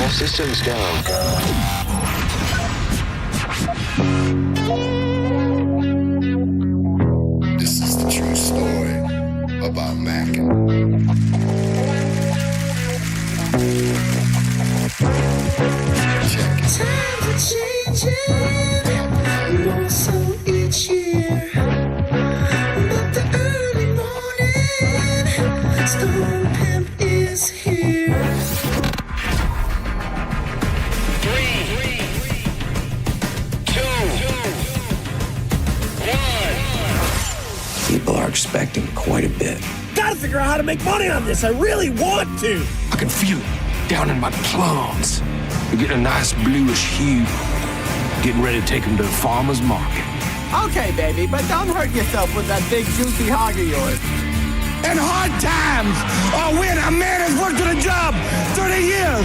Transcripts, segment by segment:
All systems go. This is the true story about Mac. Check it. Times are changing, more so each year. But the early morning Stone Pimp is here. 3, 2, 1. People are expecting quite a bit. Gotta figure out how to make money on this. I really want to. I can feel it down in my plums. They're getting a nice bluish hue. Getting ready to take them to the farmer's market. Okay, baby, but don't hurt yourself with that big juicy hog of yours. In hard times, or when a man has worked at a job 30 years,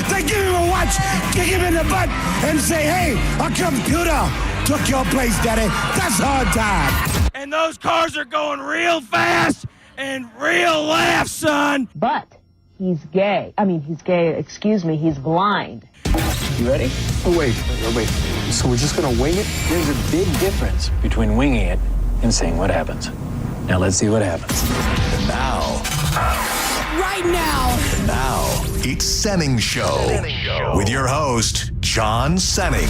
they give him a watch, kick him in the butt, and say, hey, our computer took your place, daddy. That's hard time. And those cars are going real fast and real fast, son. But he's gay. He's blind. You ready? Oh, wait. So we're just gonna wing it? There's a big difference between winging it and seeing what happens. Now let's see what happens. And now, Right now. it's Senning Show with your host, John Senning.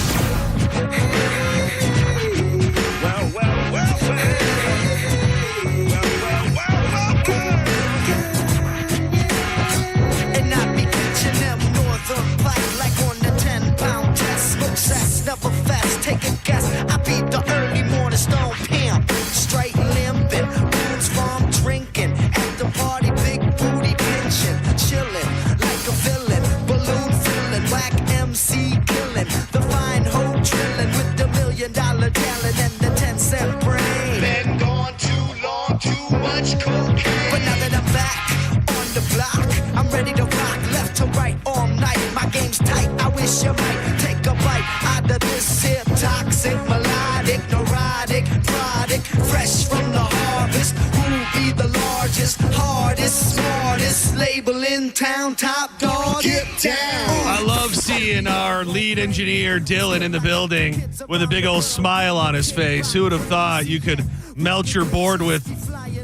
And I be catching them northern bite like on the 10-pound test. Smoke cess, never fast, take a guess. I be the early morning Stone Pimp. Straight limping, wounds from drinking. At the party, big booty pinching. Chilling like a villain. Balloon filling, whack MC killing. The fine hoe drilling with the $1 million talent and the 10-cent brain. Been gone too long, too much cocaine. But now that I'm back on the block, I'm ready to rock left to right all night. My game's tight, I wish you might take a bite out of this here toxic, melodic, neurotic product, fresh from the harvest. Who be the largest, hardest, smartest label in town? Top dog, get down. I love seeing our lead engineer, Dylan, in the building with a big old smile on his face. Who would have thought you could melt your board with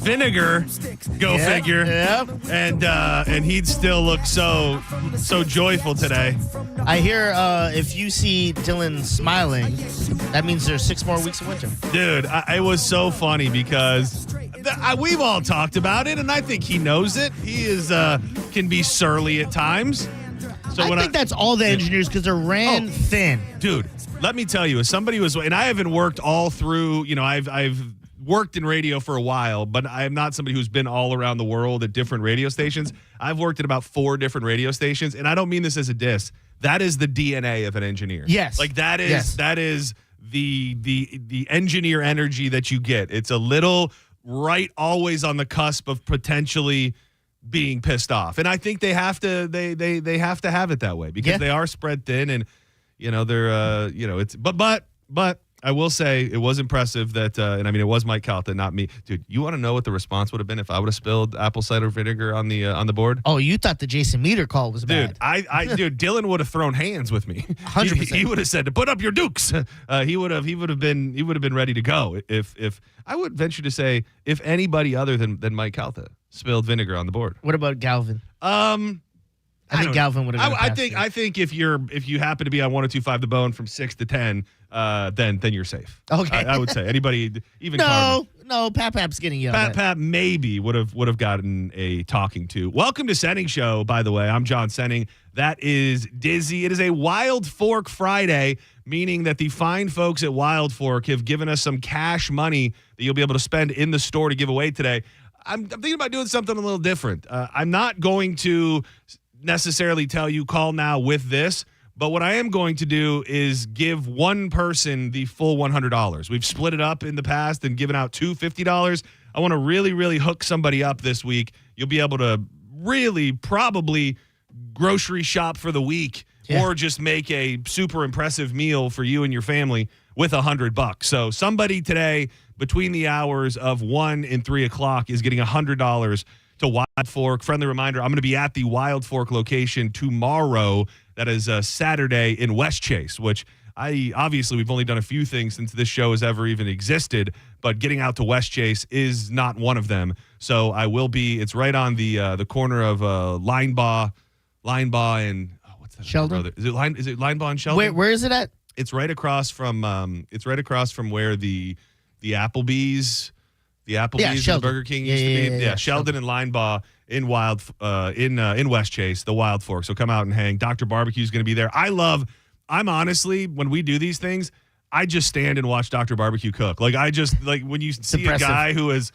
vinegar? Go figure. Yep. And he'd still look so joyful today. I hear if you see Dylan smiling, that means there's 6 more weeks of winter. Dude, it was so funny because we've all talked about it, and I think he knows it. He is can be surly at times. So I think that's all the engineers because they're ran thin. Dude, let me tell you, as somebody who was, and I haven't worked all through, I've worked in radio for a while, but I am not somebody who's been all around the world at different radio stations. I've worked at about 4 different radio stations, and I don't mean this as a diss. That is the DNA of an engineer. Yes. Like that is Yes. that is the engineer energy that you get. It's a little right, always on the cusp of potentially being pissed off. And I think they have to they have to have it that way because they are spread thin and they're it's but I will say it was impressive that and I mean it was Mike Calta, not me. Dude, you want to know what the response would have been if I would have spilled apple cider vinegar on the board? Oh, you thought the Jason Meter call was bad. Dude, dude, Dylan would have thrown hands with me. 100%. He would have said to put up your dukes. He would have been ready to go if I would venture to say if anybody other than Mike Calta spilled vinegar on the board. What about Galvin? I think Galvin would have. I think if you happen to be on 102.5 The Bone from 6 to 10, then you're safe. Okay. I would say anybody, even No, Pap's getting yelled at. Pap maybe would have gotten a talking to. Welcome to Senning Show, by the way. I'm John Senning. That is Dizzy. It is a Wild Fork Friday, meaning that the fine folks at Wild Fork have given us some cash money that you'll be able to spend in the store to give away today. I'm thinking about doing something a little different. I'm not going to necessarily tell you call now with this, but what I am going to do is give one person the full $100. We've split it up in the past and given out two $50. I want to really, really hook somebody up this week. You'll be able to really probably grocery shop for the week or just make a super impressive meal for you and your family with $100. So somebody today between the hours of 1 and 3 o'clock is getting $100 to Wild Fork. Friendly reminder, I'm going to be at the Wild Fork location tomorrow. That is Saturday in West Chase, which obviously we've only done a few things since this show has ever even existed, but getting out to West Chase is not one of them. So I will be. It's right on the corner of Linebaugh and what's that? Sheldon? Is it Linebaugh and Sheldon? Where is it at? It's right across from where the Applebee's and the Burger King used to be. Yeah, Sheldon and Linebaugh in in West Chase, the Wild Fork. So come out and hang. Dr. Barbecue is going to be there. I'm honestly, when we do these things, I just stand and watch Dr. Barbecue cook. Like when you see a guy who has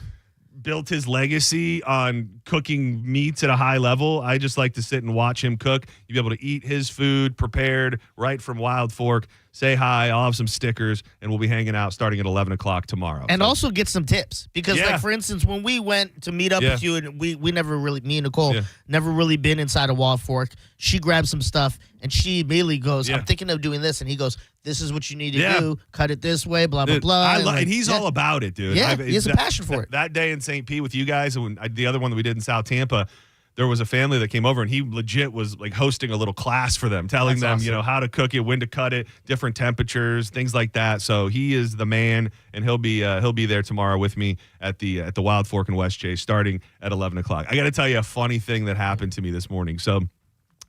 built his legacy on cooking meats at a high level, I just like to sit and watch him cook. You'll be able to eat his food prepared right from Wild Fork. Say hi. I'll have some stickers, and we'll be hanging out starting at 11 o'clock tomorrow. And also get some tips. Because, like, for instance, when we went to meet up with you, and we never really, me and Nicole, never really been inside a Wild Fork, she grabbed some stuff, and she immediately goes, I'm thinking of doing this. And he goes, this is what you need to do. Cut it this way, blah, dude, blah, blah. And he's all about it, dude. Yeah, he has a passion for it. That day in St. Pete with you guys, and the other one that we did in South Tampa, there was a family that came over, and he legit was like hosting a little class for them, telling them, awesome, how to cook it, when to cut it, different temperatures, things like that. So he is the man, and he'll be there tomorrow with me at the Wild Fork in West Chase, starting at 11 o'clock. I got to tell you a funny thing that happened to me this morning. So,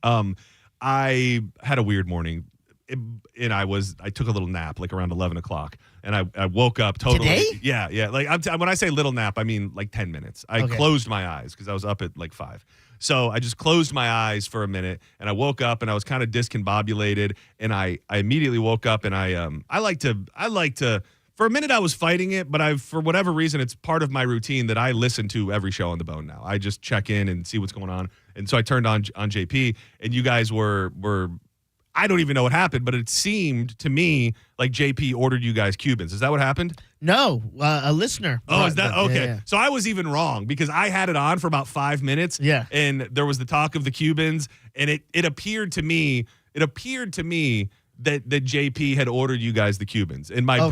I had a weird morning, and I took a little nap like around 11 o'clock, and I woke up totally. Today? Yeah. Like when I say little nap, I mean like 10 minutes. I closed my eyes because I was up at like 5. So I just closed my eyes for a minute, and I woke up, and I was kind of discombobulated, and I immediately woke up, and I like to. For a minute, I was fighting it, but for whatever reason, it's part of my routine that I listen to every show on the Bone now. I just check in and see what's going on, and so I turned on JP, and you guys were. I don't even know what happened, but it seemed to me like JP ordered you guys Cubans. Is that what happened? No, a listener. Oh, is that okay? Yeah. So I was even wrong because I had it on for about 5 minutes. Yeah, and there was the talk of the Cubans, and it appeared to me that JP had ordered you guys the Cubans in my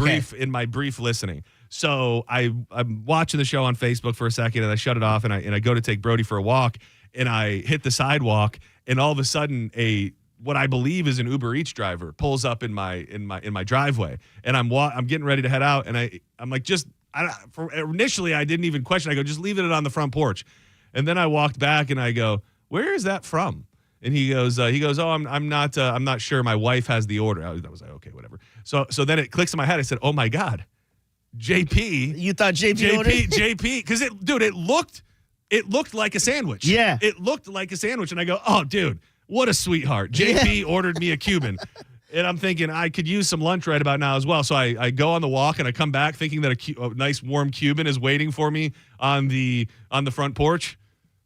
brief listening. So I'm watching the show on Facebook for a second, and I shut it off, and I go to take Brody for a walk, and I hit the sidewalk, and all of a sudden what I believe is an Uber Eats driver pulls up in my driveway, and I'm getting ready to head out, and I'm like, initially I didn't even question. I go, just leaving it on the front porch, and then I walked back and I go, where is that from? And he goes, oh, I'm not sure. My wife has the order. I was like, okay, whatever. So then it clicks in my head. I said, oh my God, JP. You thought JP ordered? JP, because it looked like a sandwich. Yeah, it looked like a sandwich, and I go, oh, dude. What a sweetheart. JP ordered me a Cuban. And I'm thinking I could use some lunch right about now as well. So I go on the walk, and I come back thinking that a nice warm Cuban is waiting for me on the front porch.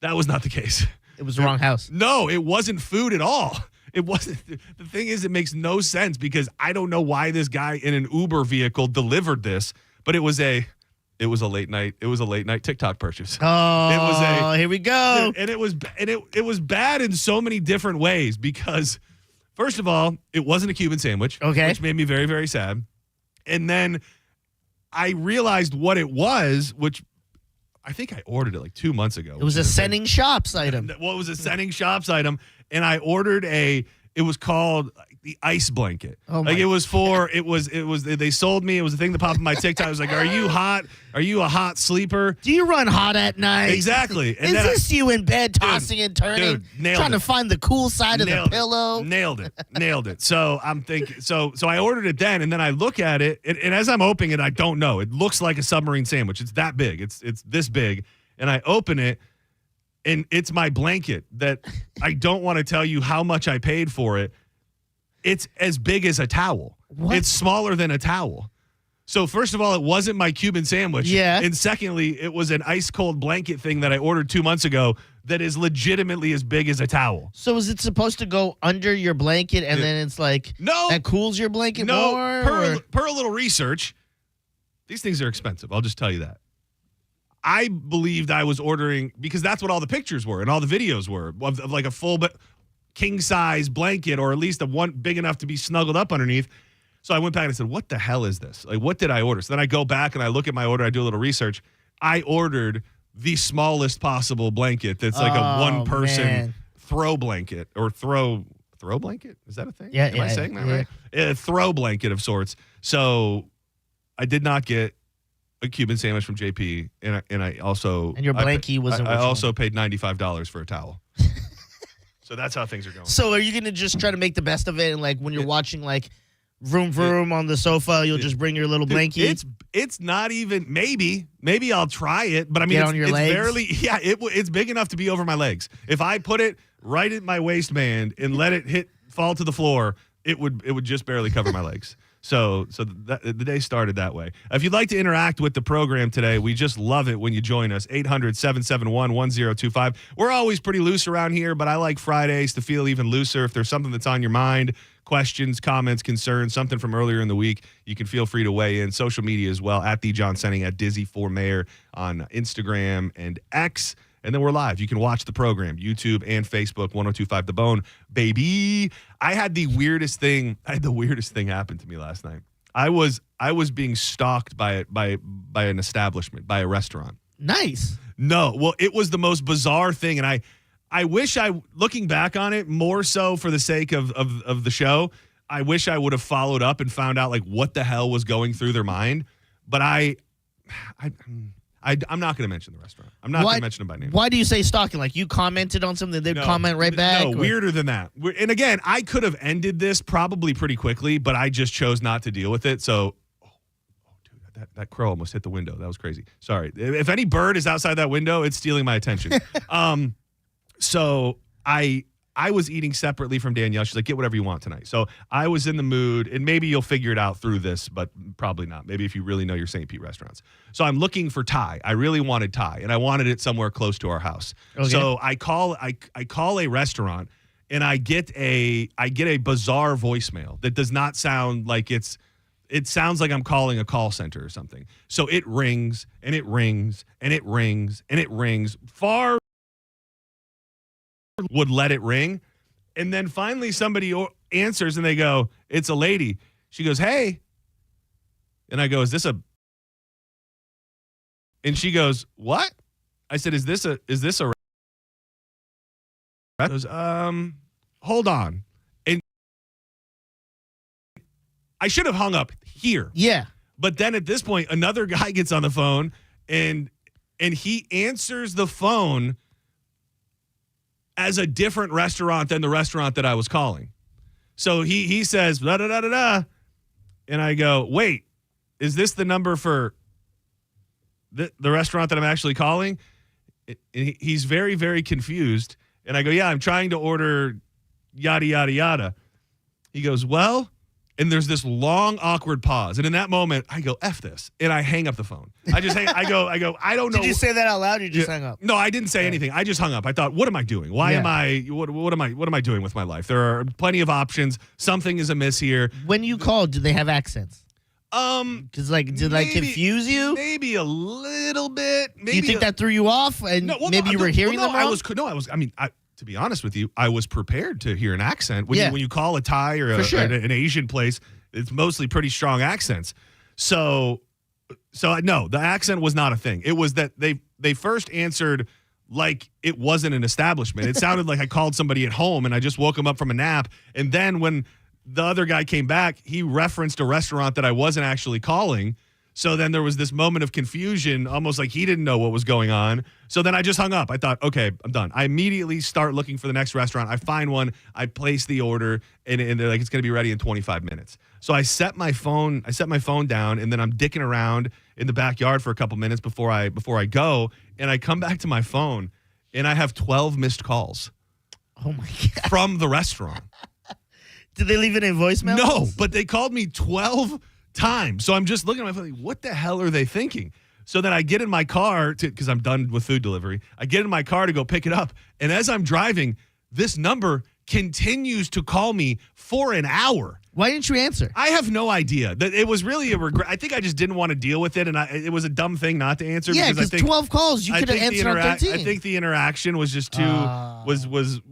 That was not the case. It was the wrong house. No, it wasn't food at all. It wasn't. The thing is, it makes no sense because I don't know why this guy in an Uber vehicle delivered this, but it was a late night TikTok purchase. Oh, here we go. And it was bad in so many different ways because, first of all, it wasn't a Cuban sandwich, which made me very, very sad. And then I realized what it was, which I think I ordered it like 2 months ago. It was a Senning Shops item. Well, it was a Senning Shops item, and I ordered it was called the ice blanket. Oh my like it was they sold me. It was the thing that popped in my TikTok. I was like, are you hot? Are you a hot sleeper? Do you run hot at night? Exactly. And is this you in bed tossing and turning? Trying to find the cool side of the pillow? Nailed it. So I'm thinking, so I ordered it then, and then I look at it, and as I'm opening it, I don't know. It looks like a submarine sandwich. It's that big. It's this big. And I open it, and it's my blanket that I don't want to tell you how much I paid for it. It's as big as a towel. What? It's smaller than a towel. So first of all, it wasn't my Cuban sandwich. Yeah. And secondly, it was an ice cold blanket thing that I ordered 2 months ago that is legitimately as big as a towel. So is it supposed to go under your blanket and then it's like that cools your blanket more? Per a little research, these things are expensive. I'll just tell you that. I believed I was ordering because that's what all the pictures were and all the videos were of like a full king size blanket, or at least a one big enough to be snuggled up underneath. So I went back and I said, what the hell is this? Like, what did I order? So then I go back and I look at my order. I do a little research. I ordered the smallest possible blanket that's like a one-person throw blanket or throw blanket. Is that a thing? Yeah. Am I saying that right? A throw blanket of sorts. So I did not get a Cuban sandwich from JP, and I also and your blankie was. I also paid $95 for a towel. So that's how things are going. So are you gonna just try to make the best of it, and like when you're watching like Vroom Vroom on the sofa, you'll just bring your little blankie? It's not even maybe I'll try it, but I mean Get on your legs? barely. Yeah, it's big enough to be over my legs. If I put it right at my waistband and let it fall to the floor, it would just barely cover my legs. So the day started that way. If you'd like to interact with the program today, we just love it when you join us. 800-771-1025. We're always pretty loose around here, but I like Fridays to feel even looser. If there's something that's on your mind, questions, comments, concerns, something from earlier in the week, you can feel free to weigh in. Social media as well, at the John Senning, at Dizzy for Mayor on Instagram and X. And then we're live. You can watch the program, YouTube and Facebook, 1025 The Bone, baby. I had the weirdest thing happen to me last night. I was being stalked by an establishment, by a restaurant. Nice. No, well, it was the most bizarre thing, and I wish looking back on it, more so for the sake of the show, I wish I would have followed up and found out like what the hell was going through their mind. But I'm not going to mention the restaurant. I'm not going to mention them by name. Why do you say stalking? Like you commented on something, they'd comment right back? No, weirder than that. And again, I could have ended this probably pretty quickly, but I just chose not to deal with it. So, dude, that crow almost hit the window. That was crazy. Sorry. If any bird is outside that window, it's stealing my attention. So I was eating separately from Danielle. She's like, get whatever you want tonight. So I was in the mood, and maybe you'll figure it out through this, but probably not. Maybe if you really know your St. Pete restaurants. So I'm looking for Thai. I really wanted Thai, and I wanted it somewhere close to our house. Okay. So I call a restaurant, and I get a bizarre voicemail that does not sound like it sounds like I'm calling a call center or something. So it rings, and it rings, and it rings, and it rings. Far would let it ring, and then finally somebody answers, and they go, it's a lady. She goes, hey, and I go, is this a? And she goes, what? I said, is this a? She goes, hold on, and I should have hung up here. Yeah, but then at this point, another guy gets on the phone, and he answers the phone as a different restaurant than the restaurant that I was calling. So he says, da da da da da. And I go, wait, is this the number for the restaurant that I'm actually calling? And he's very, very confused. And I go, yeah, I'm trying to order yada, yada, yada. He goes, well, and there's this long, awkward pause. And in that moment, I go, F this. And I hang up the phone. I just hang, I go, I don't know. Did you say that out loud or you just hung up? No, I didn't say anything. I just hung up. I thought, what am I doing? Why am I, what am I doing with my life? There are plenty of options. Something is amiss here. When you called, did they have accents? Because did I confuse you? Maybe a little bit. Maybe Do you think that threw you off? And maybe you were hearing them wrong? To be honest with you, I was prepared to hear an accent. When you call a Thai or an Asian place, it's mostly pretty strong accents. So no, the accent was not a thing. It was that they first answered like it wasn't an establishment. It sounded like I called somebody at home and I just woke them up from a nap. And then when the other guy came back, he referenced a restaurant that I wasn't actually calling. So then there was this moment of confusion, almost like he didn't know what was going on. So then I just hung up. I thought, okay, I'm done. I immediately start looking for the next restaurant. I find one. I place the order, and they're like, it's going to be ready in 25 minutes. So I set my phone down, and then I'm dicking around in the backyard for a couple minutes before I go, and I come back to my phone, and I have 12 missed calls. Oh my God. From the restaurant. Did they leave it in voicemail? No, but they called me 12 times. So I'm just looking at my phone like, what the hell are they thinking? So then I get in my car because I'm done with food delivery. I get in my car to go pick it up. And as I'm driving, this number continues to call me for an hour. Why didn't you answer? I have no idea. It was really a regret. I think I just didn't want to deal with it. And it was a dumb thing not to answer. Yeah, because 12 calls, you could have answered on 13. I think the interaction was just too, the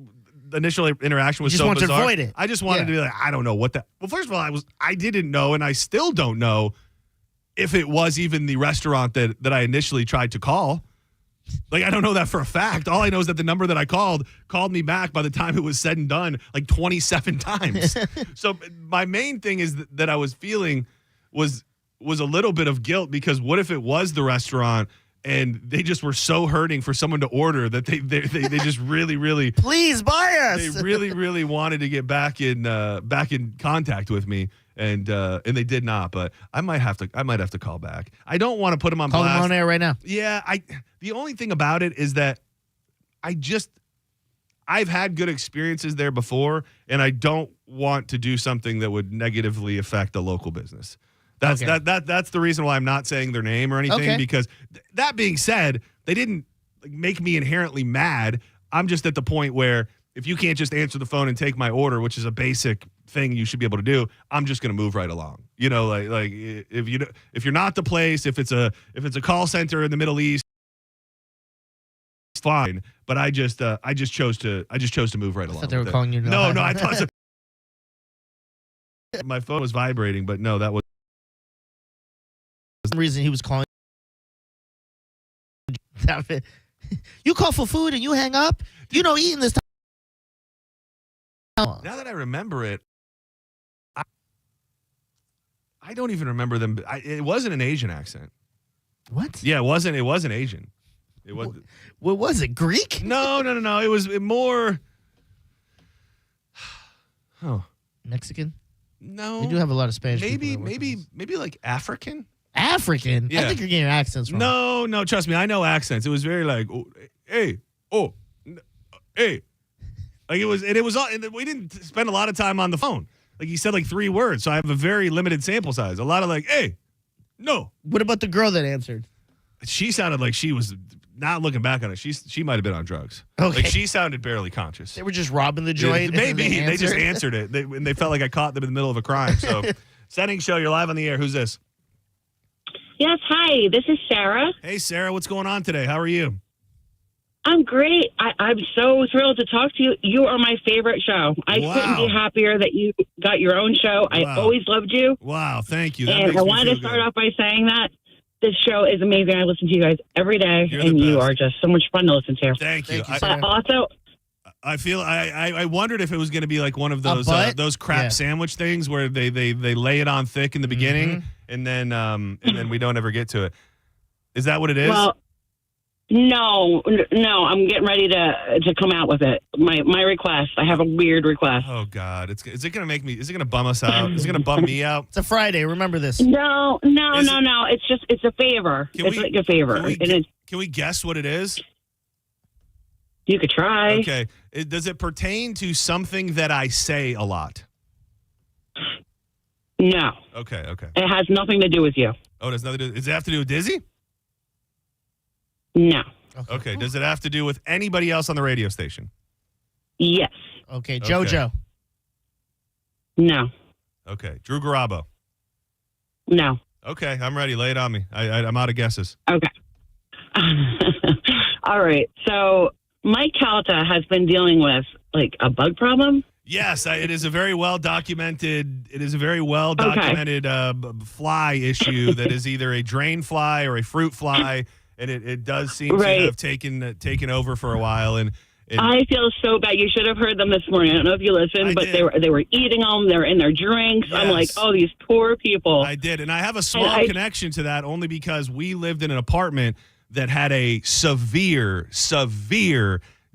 initial interaction was so bizarre. You just wanted to avoid it. I just wanted to be like, I don't know what that. Well, first of all, I didn't know, and I still don't know if it was even the restaurant that I initially tried to call. Like, I don't know that for a fact. All I know is that the number that I called me back by the time it was said and done like 27 times. So my main thing is that I was feeling was a little bit of guilt, because what if it was the restaurant and they just were so hurting for someone to order that they just really please buy us. They really wanted to get back in contact with me, and they did not. But I might have to call back. I don't want to put them on blast. Call them on air right now. Yeah, the only thing about it is that I've had good experiences there before, and I don't want to do something that would negatively affect a local business. That's the reason why I'm not saying their name or anything, because that being said, they didn't make me inherently mad. I'm just at the point where if you can't just answer the phone and take my order, which is a basic thing you should be able to do, I'm just going to move right along. You know, like if you're not the place, if it's a call center in the Middle East, it's fine. But I just chose to move right along. I thought they were calling you. No, I thought my phone was vibrating, but no, that was. For some reason he was calling. You call for food and you hang up? You know, eating this time. Now that I remember it, I don't even remember them. It wasn't an Asian accent. What? Yeah, it wasn't Asian. It was. What was it? Greek? No. It was more. Oh, Mexican? No. They do have a lot of Spanish. Maybe like African. African? Yeah. I think you're getting your accents wrong. No, trust me, I know accents. It was very like, oh, hey. Like it was, and we didn't spend a lot of time on the phone. Like he said like 3 words, so I have a very limited sample size. A lot of like, hey, no. What about the girl that answered? She sounded like she was, not looking back on it, she might have been on drugs. Okay. Like she sounded barely conscious. They were just robbing the joint. Maybe they just answered it, and they felt like I caught them in the middle of a crime. So, Senning Show, you're live on the air. Who's this? Yes, hi. This is Sarah. Hey, Sarah, what's going on today? How are you? I'm great. I'm so thrilled to talk to you. You are my favorite show. I couldn't be happier that you got your own show. I always loved you. Wow, thank you. And I wanted to start off by saying that this show is amazing. I listen to you guys every day, and you are just so much fun to listen to. Thank you. But also, I feel I wondered if it was going to be like one of those crap sandwich things where they lay it on thick in the beginning, and then we don't ever get to it. Is that what it is? Well, no. I'm getting ready to come out with it. My request. I have a weird request. Oh God, is it going to make me? Is it going to bum us out? Is it going to bum me out? It's a Friday. Remember this. No. It's a favor. Like a favor. Can we guess what it is? You could try. Okay. Does it pertain to something that I say a lot? No. Okay. It has nothing to do with you. Oh, does it have to do with Dizzy? No. Okay. Does it have to do with anybody else on the radio station? Yes. Okay. JoJo. No. Okay. Drew Garabo. No. Okay. I'm ready. Lay it on me. I'm out of guesses. Okay. All right. So Mike Calta has been dealing with like a bug problem. Yes, it is a very well documented. Fly issue that is either a drain fly or a fruit fly, and it does seem to have taken over for a while. And I feel so bad. You should have heard them this morning. I don't know if you listened, but they were eating them. They were in their drinks. Yes. I'm like, oh, these poor people. I did, and I have a small connection to that only because we lived in an apartment that had a severe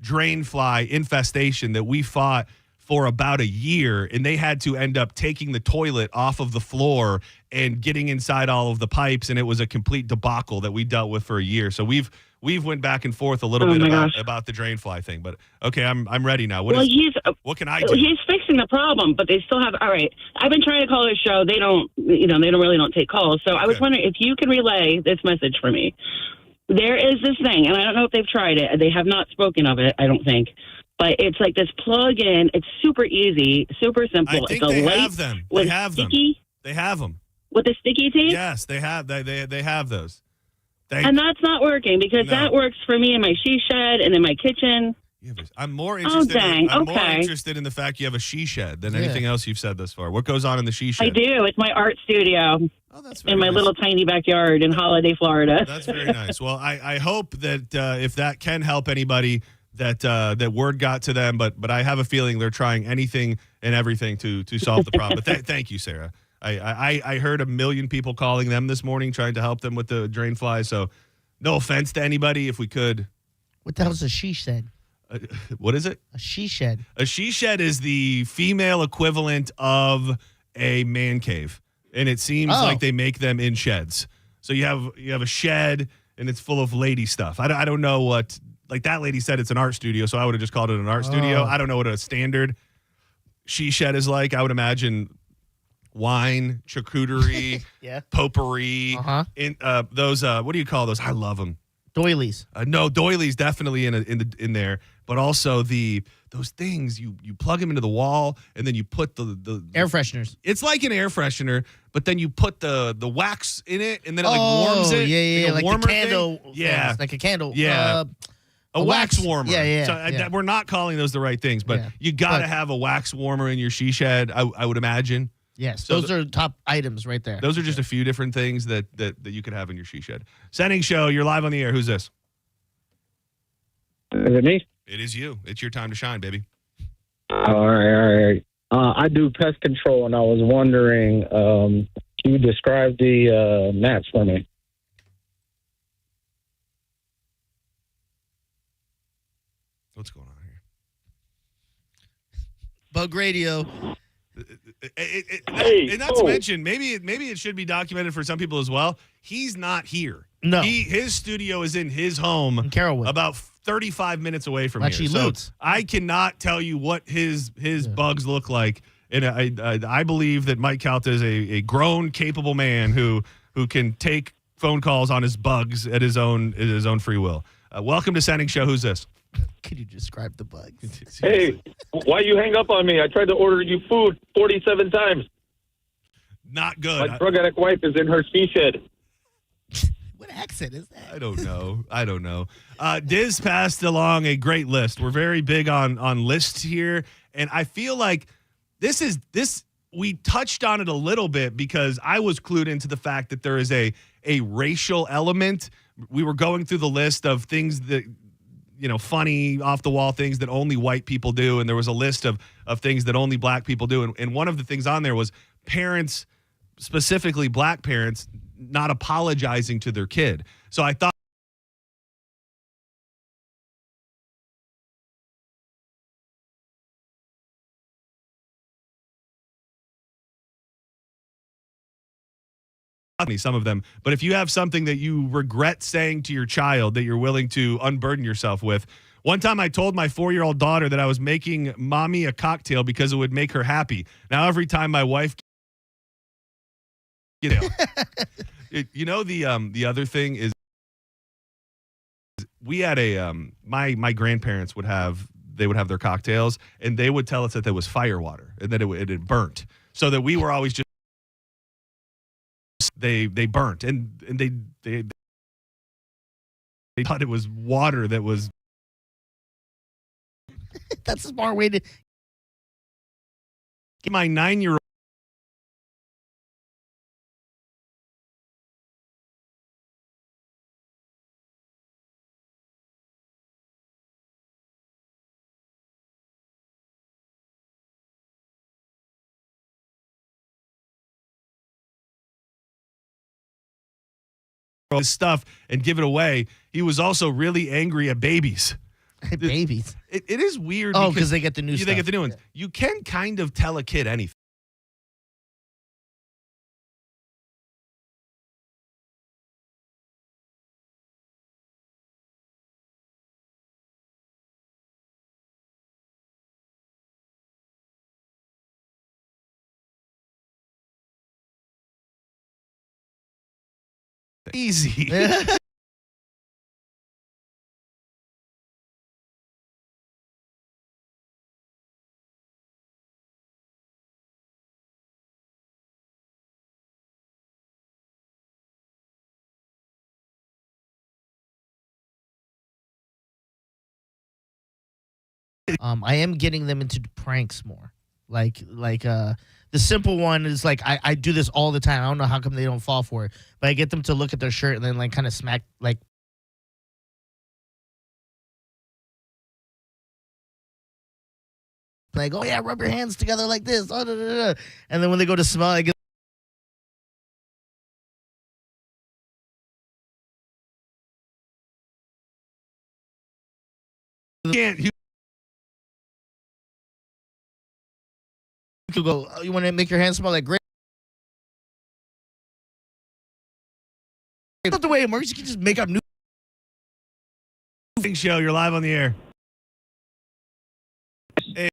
drain fly infestation that we fought for about a year, and they had to end up taking the toilet off of the floor and getting inside all of the pipes, and it was a complete debacle that we dealt with for a year. So we've went back and forth a little bit about the drain fly thing. But okay, I'm ready now. What can I do? He's fixing the problem, but they still have. All right, I've been trying to call his show. They don't really take calls. So I was wondering if you can relay this message for me. There is this thing, and I don't know if they've tried it. They have not spoken of it, I don't think. But it's like this plug-in. It's super easy, super simple. I think it's a they have them. They have sticky, them. They have them. With the sticky tape? Yes, they have. They have those. And that's not working because that works for me in my she shed and in my kitchen. I'm more interested. More interested in the fact you have a she shed than anything else you've said thus far. What goes on in the she shed? I do. It's my art studio. Oh, that's in my little tiny backyard in Holiday, Florida. That's very nice. Well, I hope that if that can help anybody, that word got to them. But I have a feeling they're trying anything and everything to solve the problem. But thank you, Sarah. I heard a million people calling them this morning trying to help them with the drain fly. So no offense to anybody, if we could. What the hell's a she shed? What is it? A she shed. A she shed is the female equivalent of a man cave. And it seems like they make them in sheds. So you have a shed, and it's full of lady stuff. I don't know what, like that lady said it's an art studio, so I would have just called it an art studio. I don't know what a standard she shed is like. I would imagine wine, charcuterie, potpourri, in those what do you call those? I love them. Doilies. No, doilies definitely in there, but also those things you plug them into the wall and then you put the air fresheners. It's like an air freshener, but then you put the wax in it and then it like warms it. Yeah, like the candle. Thing. Yeah, like a candle. Yeah. A wax warmer. Yeah. So we're not calling those the right things, but you got to have a wax warmer in your she shed, I would imagine. Yes, so those are top items right there. Those are just a few different things that you could have in your she shed. Senning Show, you're live on the air. Who's this? Is it me? It is you. It's your time to shine, baby. All right. I do pest control, and I was wondering, can you describe the gnats for me? What's going on here? Bug radio. And not to mention, maybe it should be documented for some people as well. He's not here. No, his studio is in his home, in Carrollwood, about 35 minutes away from here. So I cannot tell you what his bugs look like. And I believe that Mike Calta is a grown, capable man who can take phone calls on his bugs at his own free will. Welcome to Senning Show. Who's this? Could you describe the bugs? Hey, why you hang up on me? I tried to order you food 47 times. Not good. My drug addict wife is in her she shed. What accent is that? I don't know. Diz passed along a great list. We're very big on lists here, and I feel like this. We touched on it a little bit because I was clued into the fact that there is a racial element. We were going through the list of things that, funny, off-the-wall things that only white people do, and there was a list of things that only black people do, and one of the things on there was parents, specifically black parents, not apologizing to their kid. So I thought some of them, but if you have something that you regret saying to your child that you're willing to unburden yourself with. One time I told my 4-year-old daughter that I was making mommy a cocktail because it would make her happy. Now every time my wife the other thing is we had my grandparents would have their cocktails and they would tell us that there was fire water and that it had burnt, so that we were always just they burnt and they thought it was water that was. That's a smart way to get my 9-year-old. Stuff and give it away. He was also really angry at babies. Babies. It is weird. Oh, because they get the new stuff. They get the new ones. Yeah. You can kind of tell a kid anything. Easy. I am getting them into pranks more. The simple one is like I do this all the time. I don't know how come they don't fall for it, but I get them to look at their shirt and then like kind of smack like. Like, oh yeah, rub your hands together like this. Oh, da, da, da. And then when they go to smell, I get. You could go, oh, you want to make your hands smell like grape? That's not the way it works. You can just make up new. Show, you're live on the air. Hey.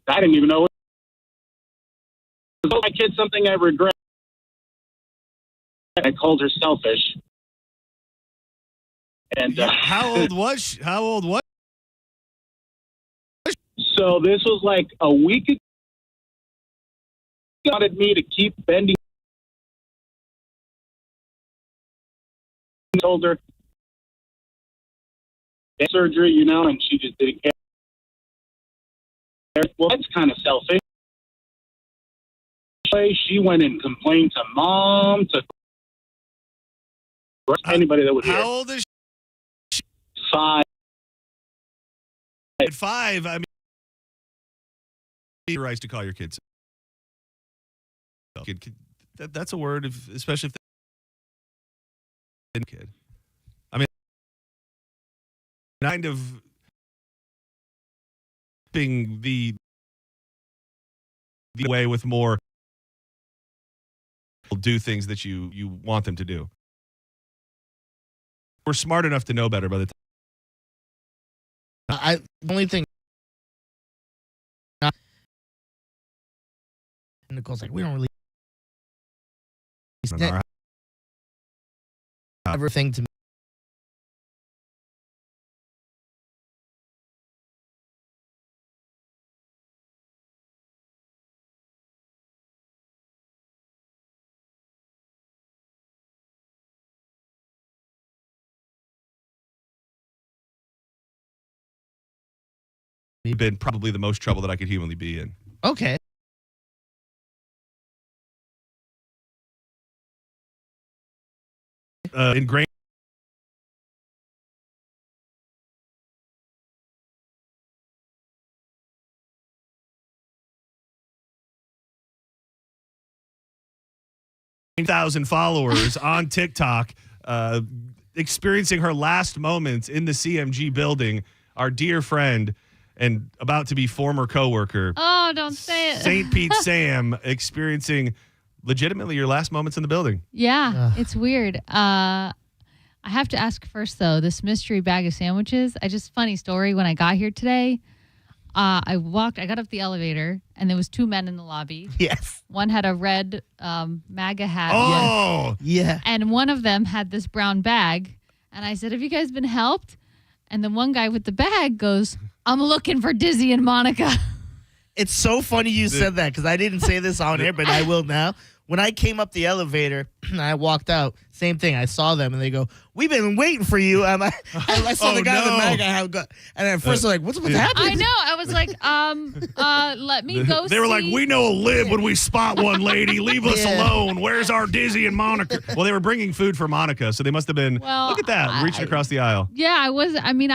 I didn't even know. I told my kid something I regret. I called her selfish. And How old was she? So this was like a week ago. She wanted me to keep bending. I told her surgery, and she just didn't care. Well, that's kind of selfish. She went and complained to mom, to anybody that would hear. How old is she? 5. At 5, I mean, your rights to call your kids. That's a word, especially if they're a kid. I mean, kind of being the way with more do things that you want them to do. We're smart enough to know better by the time. The only thing. Nicole's like, we don't really. Everything to me. Been probably the most trouble that I could humanly be in. Okay. Ingrained. Thousand followers on TikTok, experiencing her last moments in the CMG building. Our dear friend and about to be former coworker. Oh, don't say it. St. Pete Sam experiencing legitimately your last moments in the building. Yeah, it's weird. I have to ask first, though, this mystery bag of sandwiches. Funny story, when I got here today, I got up the elevator, and there was 2 men in the lobby. Yes. One had a red MAGA hat. Oh! Yeah. And one of them had this brown bag. And I said, have you guys been helped? And the one guy with the bag goes, I'm looking for Dizzy and Monica. It's so funny you said that because I didn't say this on air, but I will now. When I came up the elevator and I walked out, same thing. I saw them and they go, we've been waiting for you. And I saw the guy with the MAGA hat. And at first I'm like, what's happening? I know. I was like, let me go They were like, we know a lib when we spot one, lady. Leave us Yeah. alone. Where's our Dizzy and Monica? Well, they were bringing food for Monica, so they must have been, look at that, reaching across the aisle. Yeah, I was. I mean,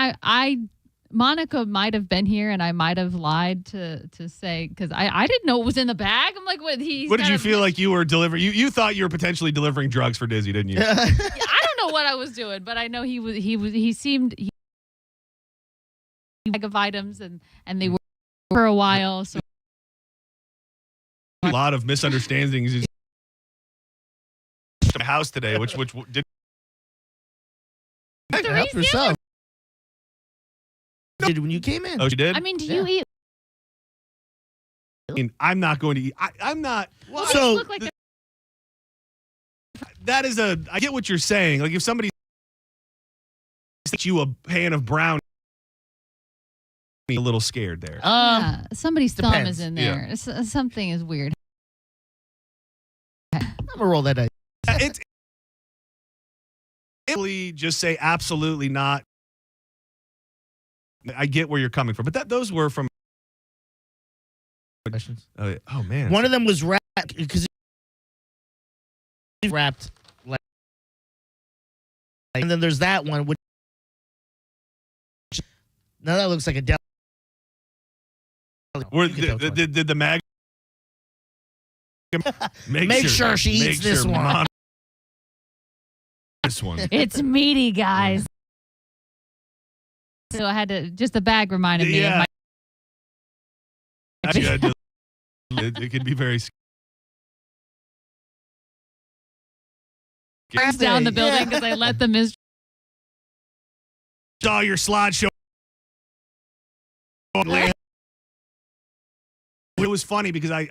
Monica might have been here, and I might have lied to say because I didn't know it was in the bag. I'm like, what? What did you feel like you were delivering? You thought you were potentially delivering drugs for Dizzy, didn't you? Yeah, I don't know what I was doing, but I know he seemed bag of items, and they were for a while. So a lot of misunderstandings in my house today, which did. Help yourself. Did when you came in? Oh, she did. I mean, do you eat? I mean, I'm not going to eat. I'm not. Well, So look like That is I get what you're saying. Like if somebody you a pan of brown, a little scared there. yeah, somebody's thumb depends. is in there. Something is weird. I'm gonna roll that dice. It's really just say absolutely not. I get where you're coming from, but those were from questions. Oh man, One of them was wrapped because wrapped like, and then there's that one which now that looks like a deli. Did the mag make sure she eats this one. This one. It's meaty, guys. So I had to, just the bag reminded me. Yeah. Of my It can be very scary. Down the building because I let the mystery. Saw your slideshow. It was funny because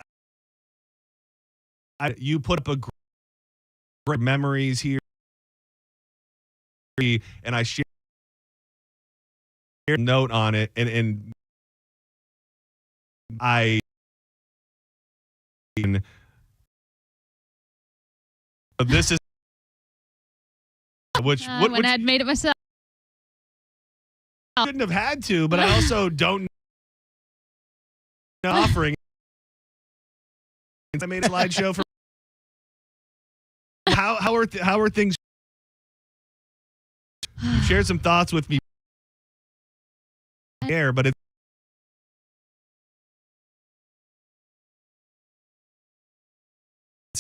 you put up a great memories here, and I shared a note on it, and I this is which when I had made it myself. I shouldn't have had to, but I also don't offering. I made a slideshow for how are things? You shared some thoughts with me there, but it's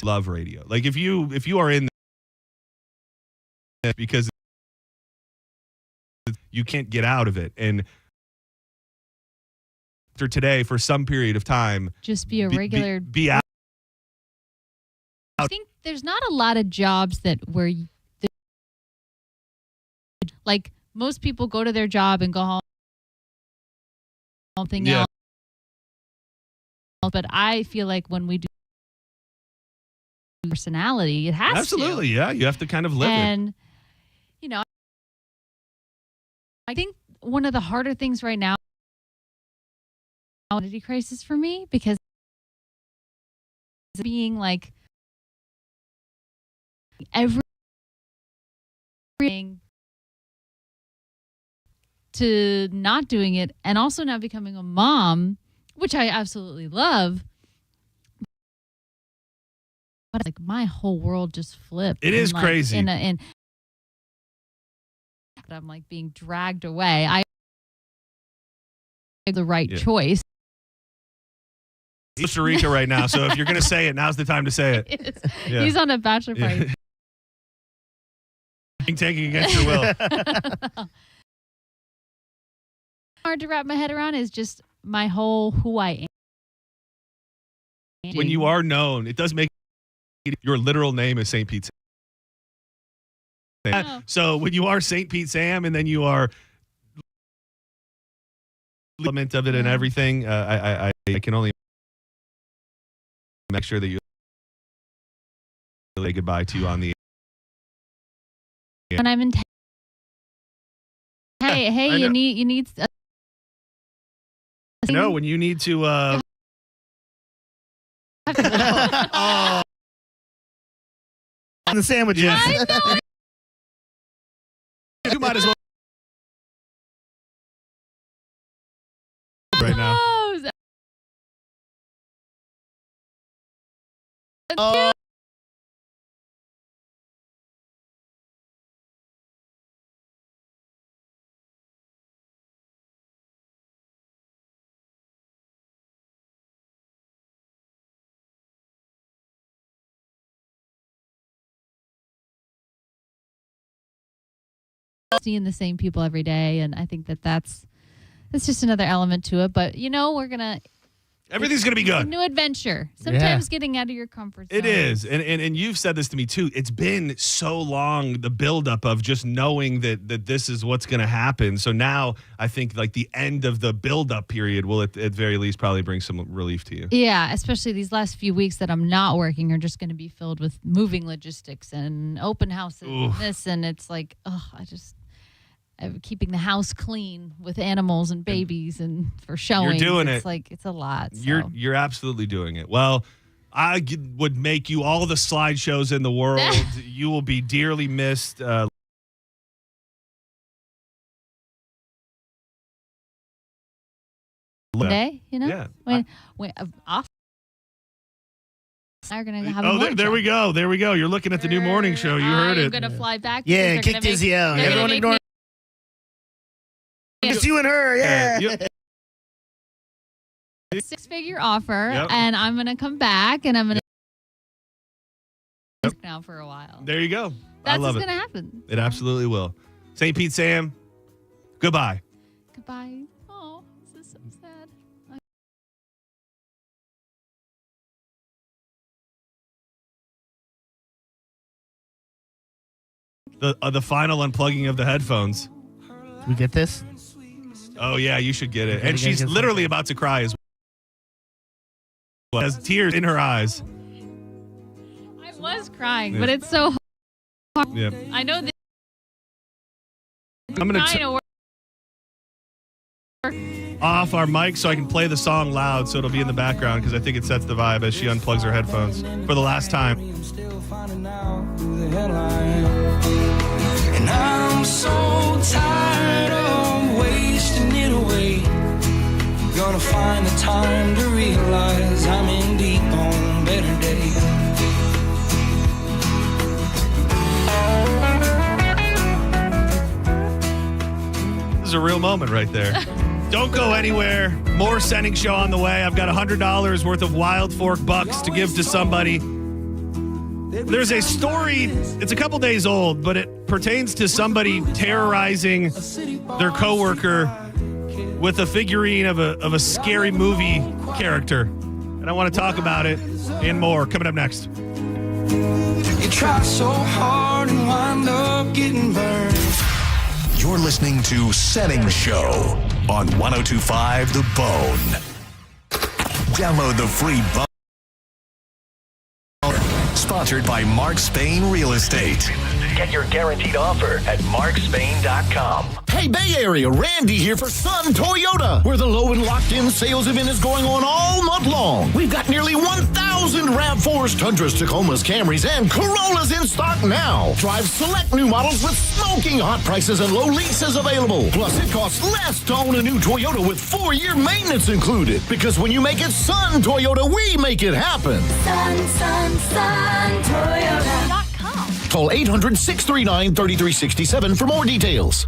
love radio. Like if you are in because you can't get out of it, and after today for some period of time, just be a regular be out. I think there's not a lot of jobs that where like most people go to their job and go home something else. But I feel like when we do personality, it has absolutely to. Yeah, you have to kind of live it. And you know, I think one of the harder things right now identity crisis for me because being like everything to not doing it, and also now becoming a mom, which I absolutely love. But like my whole world just flipped. It is like, crazy. And I'm like being dragged away. I made the right choice. Costa Rica right now, so if you're going to say it, now's the time to say it. Yeah. He's on a bachelor party. Taking against your will. Hard to wrap my head around is just my whole who I am. When you are known, it does make your literal name is St. Pete Sam. Oh. So when you are St. Pete Sam, and then you are element of it and everything, I can only make sure that you say goodbye to you on the. When I'm in. Hey, you need. No, when you need to. Oh. On the sandwiches. I know. You might as well. Right now. Oh. Seeing the same people every day, and I think that's just another element to it. But everything's gonna be good. It's a new adventure. Sometimes getting out of your comfort zone. It is, and you've said this to me too. It's been so long, the buildup of just knowing that this is what's gonna happen. So now I think like the end of the buildup period will at very least probably bring some relief to you. Yeah, especially these last few weeks that I'm not working are just going to be filled with moving logistics and open houses and this, and it's like, keeping the house clean with animals and babies and for showing. You're doing it's like it's a lot. So. You're absolutely doing it. Well, I would make you all the slideshows in the world. You will be dearly missed. day, you know? Yeah. When off. Are gonna have a Oh, morning there show. we go. There we go. You're looking at the new morning show. You heard I'm it. gonna fly back. Yeah, because kick they're gonna Dizzy out. they're gonna Everyone make ignore. me- It's you and her. Yeah. Yep. 6-figure offer, Yep. and I'm gonna come back, and I'm gonna now for a while. There you go. That's I love what's it. gonna happen. It absolutely will. St. Pete Sam, goodbye. Goodbye. Oh, this is so sad. The final unplugging of the headphones. We get this? Oh yeah, you should get it. Okay, And you guys she's get literally about to cry as well. Has tears in her eyes. I was crying, Yeah. but it's so hard. Yeah. I know that. I'm gonna trying to work. off our mic so I can play the song loud so it'll be in the background because I think it sets the vibe as she unplugs her headphones for the last time. And I'm so tired of wasting it away. Gonna find the time to realize I'm in deep on better days. This is a real moment right there. Don't go anywhere. More Senning Show on the way. I've got $100 worth of Wild Fork bucks to give to somebody. There's a story, it's a couple days old, but it pertains to somebody terrorizing their coworker with a figurine of a scary movie character. And I want to talk about it and more coming up next. You try so hard and wind up getting burned. You're listening to Senning Show on 102.5 The Bone. Download the free Bone. Sponsored by Mark Spain Real Estate. Get your guaranteed offer at markspain.com. Hey, Bay Area, Randy here for Sun Toyota, where the low and locked-in sales event is going on all month long. We've got nearly 1,000 RAV4s, Tundras, Tacomas, Camrys, and Corollas in stock now. Drive select new models with smoking hot prices and low leases available. Plus, it costs less to own a new Toyota with 4-year maintenance included. Because when you make it Sun Toyota, we make it happen. Sun Toyota. Call 800-639-3367 for more details.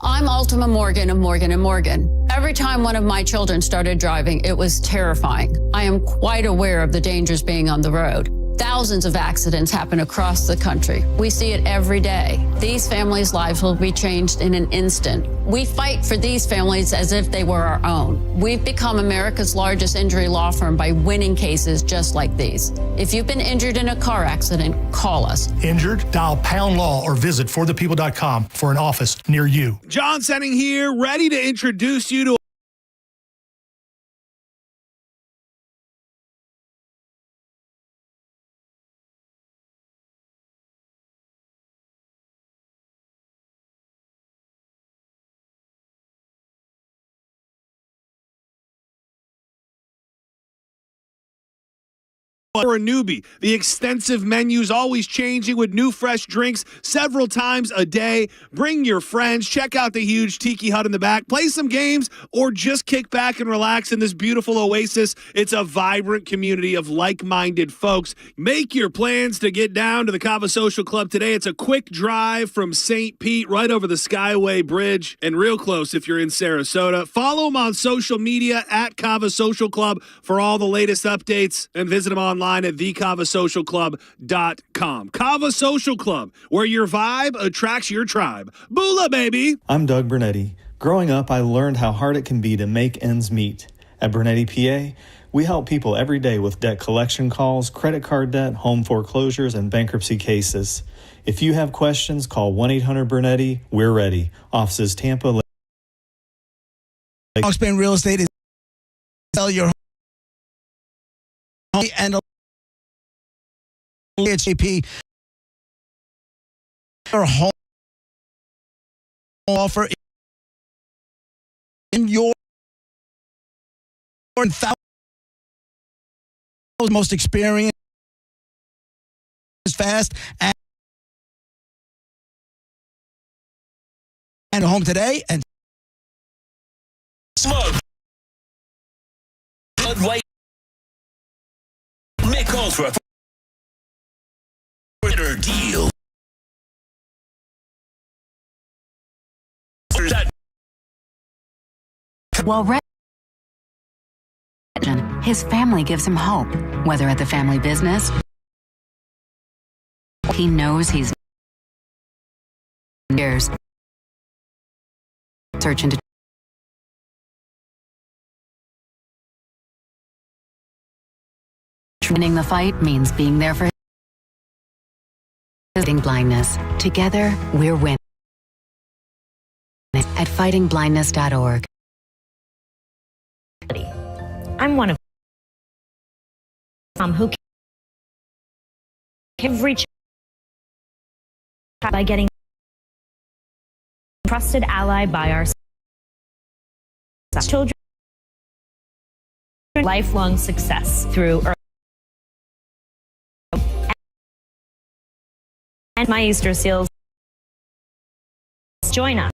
I'm Ultima Morgan of Morgan & Morgan. Every time one of my children started driving, it was terrifying. I am quite aware of the dangers being on the road. Thousands of accidents happen across the country. We see it every day. These families' lives will be changed in an instant. We fight for these families as if they were our own. We've become America's largest injury law firm by winning cases just like these. If you've been injured in a car accident, call us. Injured? Dial pound law or visit forthepeople.com for an office near you. John Senning here, ready to introduce you to for a newbie. The extensive menu's always changing with new fresh drinks several times a day. Bring your friends, check out the huge tiki hut in the back, play some games, or just kick back and relax in this beautiful oasis. It's a vibrant community of like-minded folks. Make your plans to get down to the Cava Social Club today. It's a quick drive from St. Pete right over the Skyway Bridge and real close if you're in Sarasota. Follow them on social media at Cava Social Club for all the latest updates and visit them online at thecavasocialclub.com. Cava Social Club, where your vibe attracts your tribe. Boola, baby! I'm Doug Bernetti. Growing up, I learned how hard it can be to make ends meet. At Bernetti PA, we help people every day with debt collection calls, credit card debt, home foreclosures, and bankruptcy cases. If you have questions, call 1-800-BERNETTI. We're ready. Offices Tampa. Mark Spain Real Estate is sell your home and HAP your home offer in your most experienced, fast, and home today and Bud Light. Make Ultra for deal. While his family gives him hope, whether at the family business, he knows he's years searching to winning the fight means being there for fighting blindness. Together, we're winning. At fightingblindness.org. I'm one of who can reach by getting trusted ally by our children, lifelong success through and my Easter seals. Join us.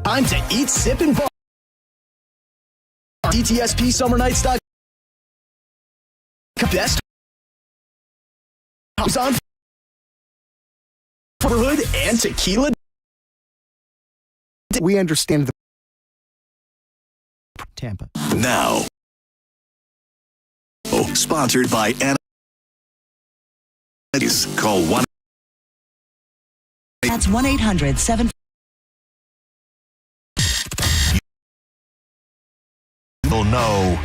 Time to eat, sip, and bar. DTSP Summer Nights. Best house on neighborhood and tequila. We understand the Tampa. Now, sponsored by Anna. Call 1. That's 1-800-7. You'll know.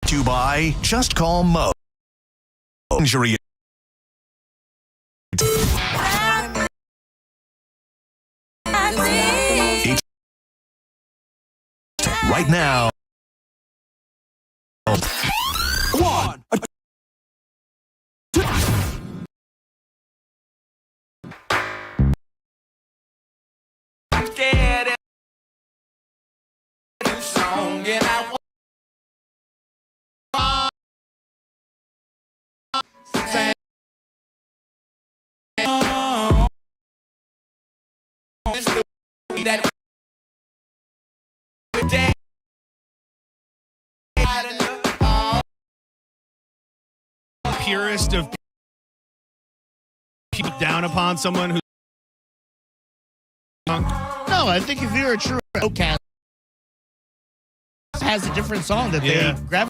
To buy, just call Mo. Injury. Right now. 1, 2. And I that purest of people down upon someone who. No, I think if you're a true outcast, has a different song that they grab.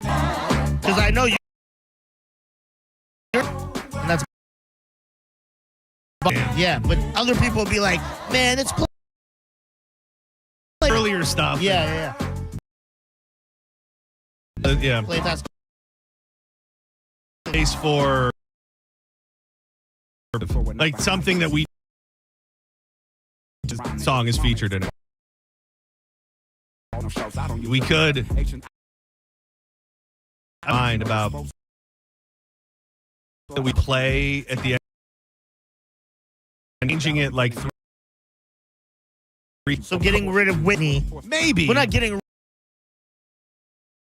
Because I know you. And that's. Yeah, but other people will be like, man, it's earlier stuff. Yeah. Yeah. Play that. Case for like something that song is featured in it. We could mind about that we play at the end, changing it like 3. So getting rid of Whitney. Maybe. We're not getting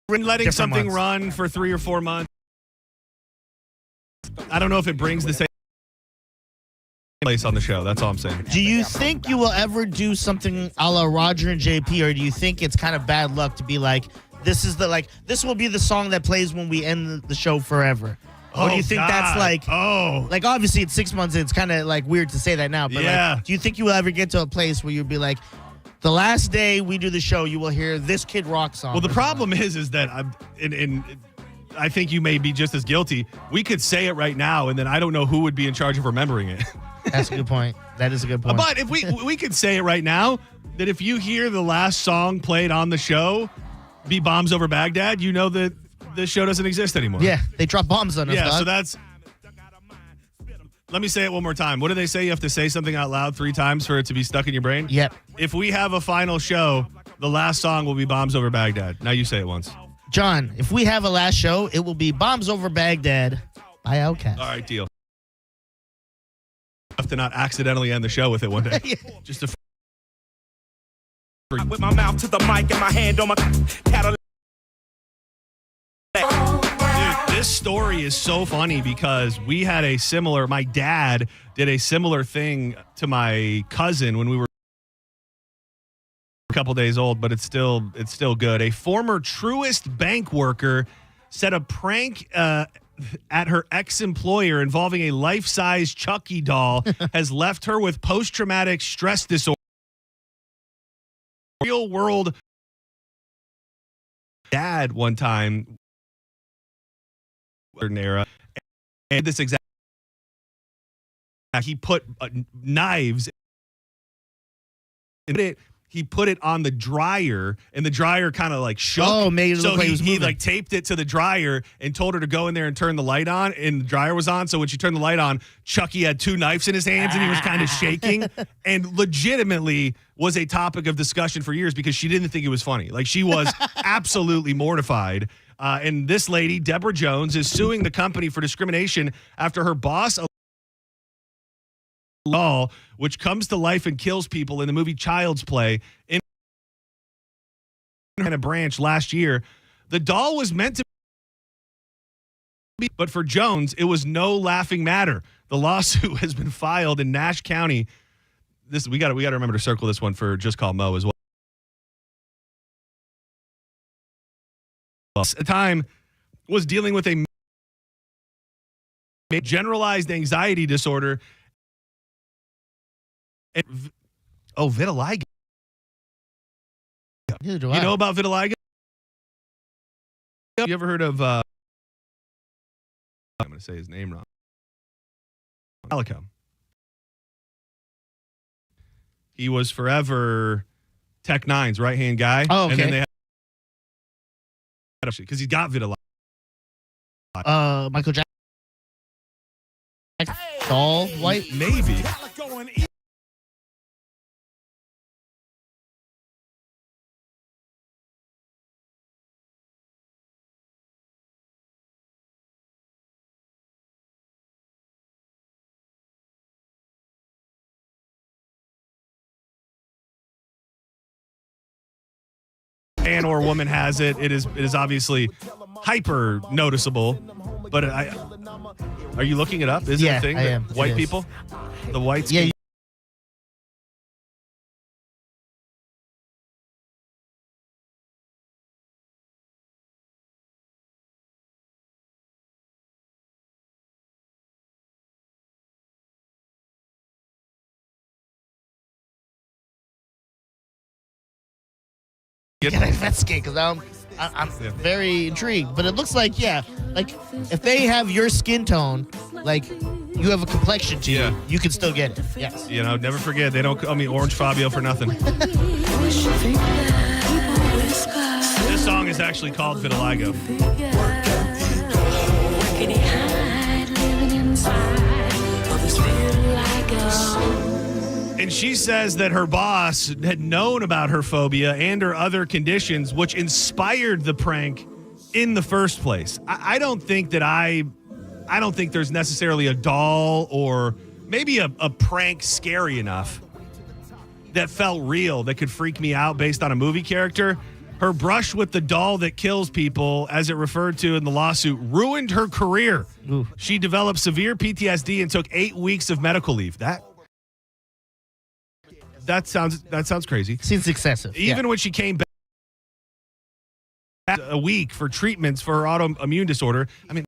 letting something run for 3 or 4 months. I don't know if it brings the same place on the show. That's all I'm saying. Do you think you will ever do something a la Roger and JP, or do you think it's kind of bad luck to be like, this will be the song that plays when we end the show forever? Or do you think that's like obviously it's 6 months, it's kind of like weird to say that now, but like, do you think you will ever get to a place where you'll be like, the last day we do the show, you will hear this Kid Rock song? Well, the problem is that I think you may be just as guilty. We could say it right now, and then I don't know who would be in charge of remembering it. That's a good point. That is a good point. But if we could say it right now, that if you hear the last song played on the show be Bombs Over Baghdad, you know that the show doesn't exist anymore. Yeah, they drop bombs on us. Yeah, dog. so that's... Let me say it one more time. What do they say? You have to say something out loud 3 times for it to be stuck in your brain? Yep. If we have a final show, the last song will be Bombs Over Baghdad. Now you say it once. John, if we have a last show, it will be Bombs Over Baghdad by Outkast. All right, deal. Have to not accidentally end the show with it one day. Just to... With my mouth to the mic and my hand on my Cadillac. Dude, This story is so funny because we had my dad did a similar thing to my cousin when we were a couple days old, but it's still good. A former Truist bank worker set a prank at her ex-employer involving a life-size Chucky doll has left her with post-traumatic stress disorder. Real world dad one time era, and this exact he put knives in it. He put it on the dryer, and the dryer kind of like shook. Oh, made it look like he like taped it to the dryer and told her to go in there and turn the light on, and the dryer was on. So when she turned the light on, Chucky had two knives in his hands, and he was kind of shaking, and legitimately was a topic of discussion for years because she didn't think it was funny. Like, she was absolutely mortified. And this lady, Deborah Jones, is suing the company for discrimination after her boss doll, which comes to life and kills people in the movie Child's Play in a branch last year. The doll was meant to be, but for Jones, it was no laughing matter. The lawsuit has been filed in Nash County. We got to remember to circle this one for Just Call Mo as well. At the time was dealing with a generalized anxiety disorder. Vitiligo. You know about vitiligo? You ever heard of I'm going to say his name wrong. Calico. He was forever Tech Nine's right-hand guy. Oh, okay. And then they had because he's got vitiligo. Michael Jackson. Doll white? Maybe. Man or woman has it. It is obviously hyper noticeable. But are you looking it up? Is it a thing? I am. White people? The whites? Yeah. Get an investigate because I'm very intrigued. But it looks like like if they have your skin tone, like you have a complexion to you, you can still get it. Yes. Never forget, they don't call me Orange Fabio for nothing. This song is actually called Vitiligo. And she says that her boss had known about her phobia and her other conditions, which inspired the prank in the first place. I don't think there's necessarily a doll or maybe a prank scary enough that felt real, that could freak me out based on a movie character. Her brush with the doll that kills people, as it referred to in the lawsuit, ruined her career. Ooh. She developed severe PTSD and took 8 weeks of medical leave. That sounds crazy. Seems excessive. Even when she came back a week for treatments for her autoimmune disorder, I mean,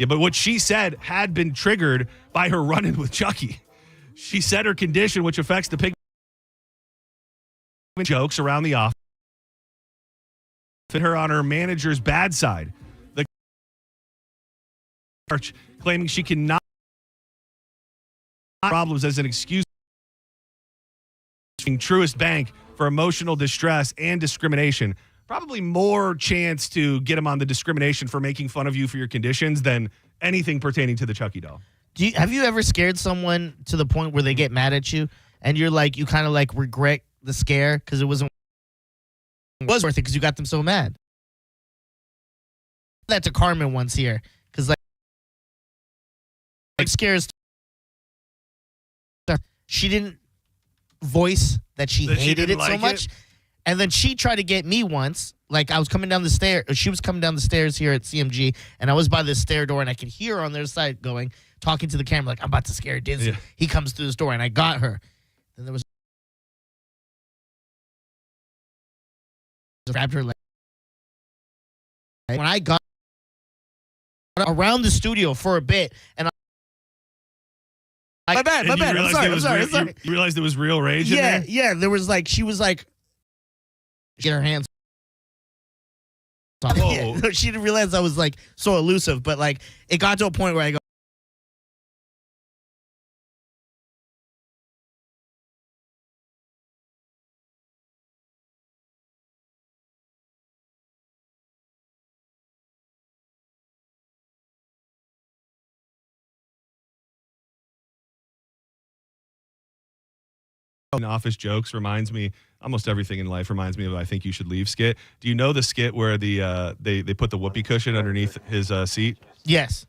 but what she said had been triggered by her run-in with Chucky. She said her condition, which affects the pigment jokes around the office, put her on her manager's bad side. The church claiming she cannot problems as an excuse Truist Bank for emotional distress and discrimination. Probably more chance to get him on the discrimination for making fun of you for your conditions than anything pertaining to the Chucky doll. Have you ever scared someone to the point where they get mad at you and you kind of regret the scare because it was worth it because you got them so mad? That to Carmen once here because scares. She didn't voice that she hated it so much. And then she tried to get me once. Like, I was coming down the stairs. She was coming down the stairs here at CMG, and I was by the stair door, and I could hear her on their side talking to the camera, like, I'm about to scare Dizzy. Yeah. He comes through this door, and I got her. Then there was grabbed her leg. When I got around the studio for a bit, and my bad. I'm sorry. You realized there was real rage in there? Yeah. There was like, she was like, get her hands. Yeah, she didn't realize I was like so elusive, but like it got to a point where I go, Office jokes reminds me, almost everything in life reminds me of I Think You Should Leave skit. Do you know the skit where they put the whoopee cushion underneath his seat? Yes.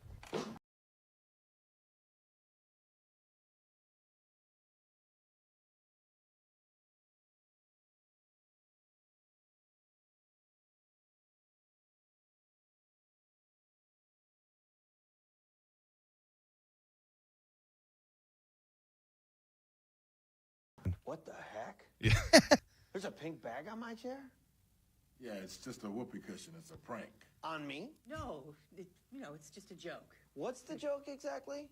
What the heck? Yeah. There's a pink bag on my chair? Yeah, it's just a whoopee cushion. It's a prank. On me? No, it's just a joke. What's the joke exactly?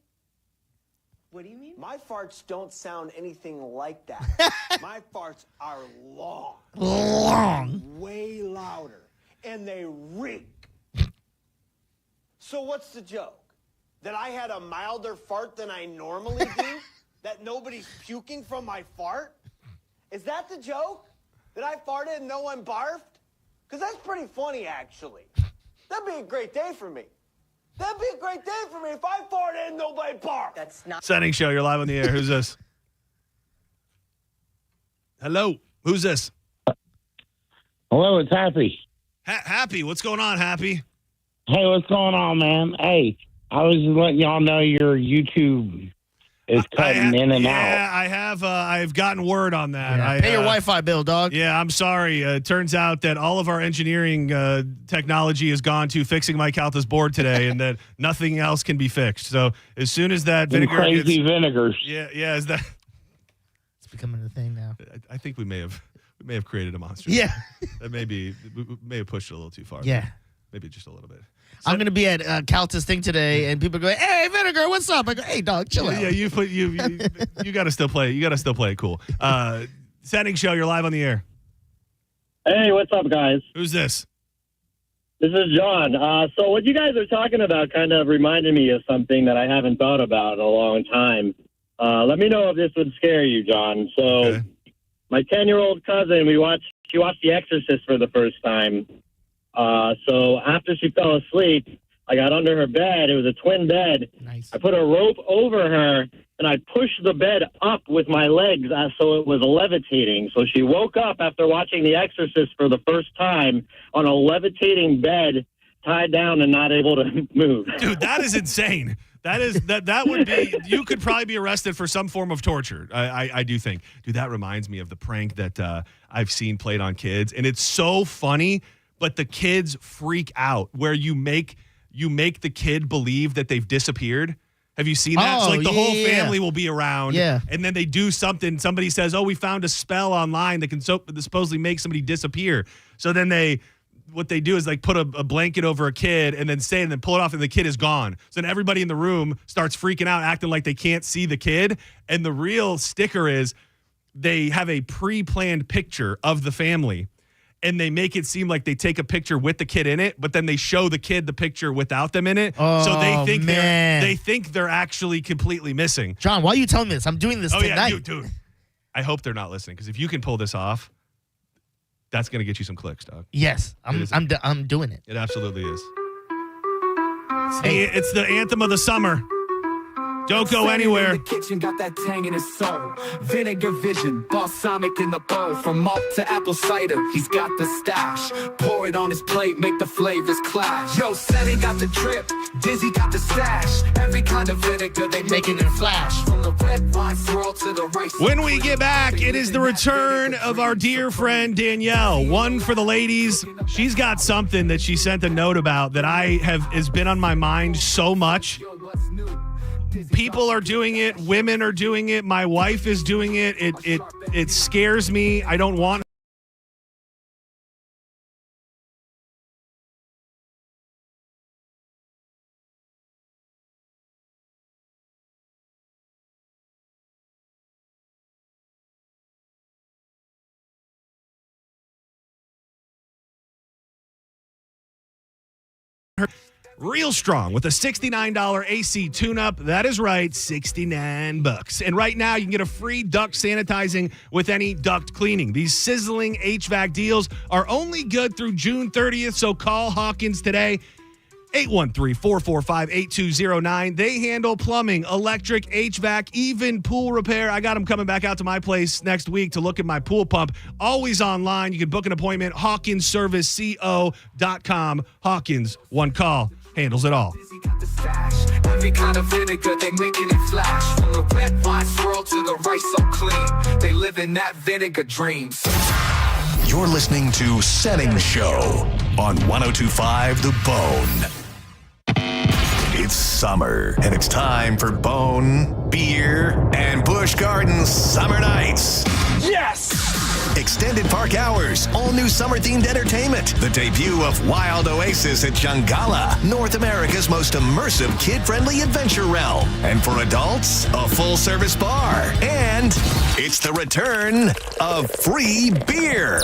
What do you mean? My farts don't sound anything like that. My farts are long. Way louder. And they reek. So what's the joke? That I had a milder fart than I normally do? That nobody's puking from my fart? Is that the joke? That I farted and no one barfed? Because that's pretty funny, actually. That'd be a great day for me. That'd be a great day for me if I farted and nobody barfed. That's not. Senning Show, you're live on the air. Who's this? Hello. Who's this? Hello, it's Happy. Happy. What's going on, Happy? Hey, what's going on, man? Hey, I was just letting y'all know your YouTube is cutting in and out. Yeah, I have. I've gotten word on that. Yeah. Pay your Wi-Fi bill, dog. Yeah, I'm sorry. It turns out that all of our engineering technology has gone to fixing Mike Alta's board today, and that nothing else can be fixed. So as soon as that vinegar crazy vinegars. Yeah. Is that? It's becoming a thing now. I think we may have created a monster. Yeah. That we may have pushed it a little too far. Yeah. Maybe just a little bit. I'm going to be at Calta's thing today, and people go, "Hey, Vinegar, what's up?" I go, "Hey, dog, chill out." Yeah, you got to still play. You got to still play it cool. Senning Show, you're live on the air. Hey, what's up, guys? Who's this? This is John. So what you guys are talking about kind of reminded me of something that I haven't thought about in a long time. Let me know if this would scare you, John. So my 10-year-old cousin, she watched The Exorcist for the first time. So after she fell asleep, I got under her bed. It was a twin bed. Nice. I put a rope over her, and I pushed the bed up with my legs so it was levitating. So she woke up after watching The Exorcist for the first time on a levitating bed, tied down and not able to move. Dude, that is insane. That would be, you could probably be arrested for some form of torture. I do think. Dude, that reminds me of the prank that I've seen played on kids, and it's so funny. But the kids freak out where you make the kid believe that they've disappeared. Have you seen that? Oh, it's like the whole family will be around. Yeah. And then they do something. Somebody says, "Oh, we found a spell online that can supposedly make somebody disappear." So then what they do is like put a blanket over a kid and then pull it off, and the kid is gone. So then everybody in the room starts freaking out, acting like they can't see the kid. And the real sticker is they have a pre-planned picture of the family. And they make it seem like they take a picture with the kid in it, but then they show the kid the picture without them in it. Oh, so they man. think they're actually completely missing. John, why are you telling me this? I'm doing this tonight. Yeah, dude. I hope they're not listening, because if you can pull this off, that's going to get you some clicks, dog. Yes, I'm doing it. It absolutely is. Hey, it's the anthem of the summer. Don't go anywhere. In the kitchen, got that tang in his soul. Vinegar vision, balsamic in the bowl. From malt to apple cider, he's got the stash. Pour it on his plate, make the flavors clash. Yo, Senning got the drip, Dizzy got the stash. Every kind of vinegar, they make it in flash. From the red wine swirl to the rice. When we get back, it is the return of our dear friend Danielle. One for the ladies. She's got something that she sent a note about that has been on my mind so much. People are doing it. Women are doing it. My wife is doing it. It scares me. I don't want. Real strong with a $69 AC tune-up. That is right, $69. And right now, you can get a free duct sanitizing with any duct cleaning. These sizzling HVAC deals are only good through June 30th, so call Hawkins today. 813-445-8209. They handle plumbing, electric, HVAC, even pool repair. I got them coming back out to my place next week to look at my pool pump. Always online. You can book an appointment, HawkinsServiceCO.com. Hawkins, one call, handles it all. Every kind of vinegar, they making it flash. From the red wine swirl to the rice so clean. They live in that vinegar dreams. You're listening to Senning Show on 102.5 The Bone. It's summer, and it's time for Bone, Beer, and Busch Gardens Summer Nights. Yes! Extended park hours, all new summer-themed entertainment, the debut of Wild Oasis at Jungala, North America's most immersive kid-friendly adventure realm. And for adults, a full-service bar. And it's the return of free beer.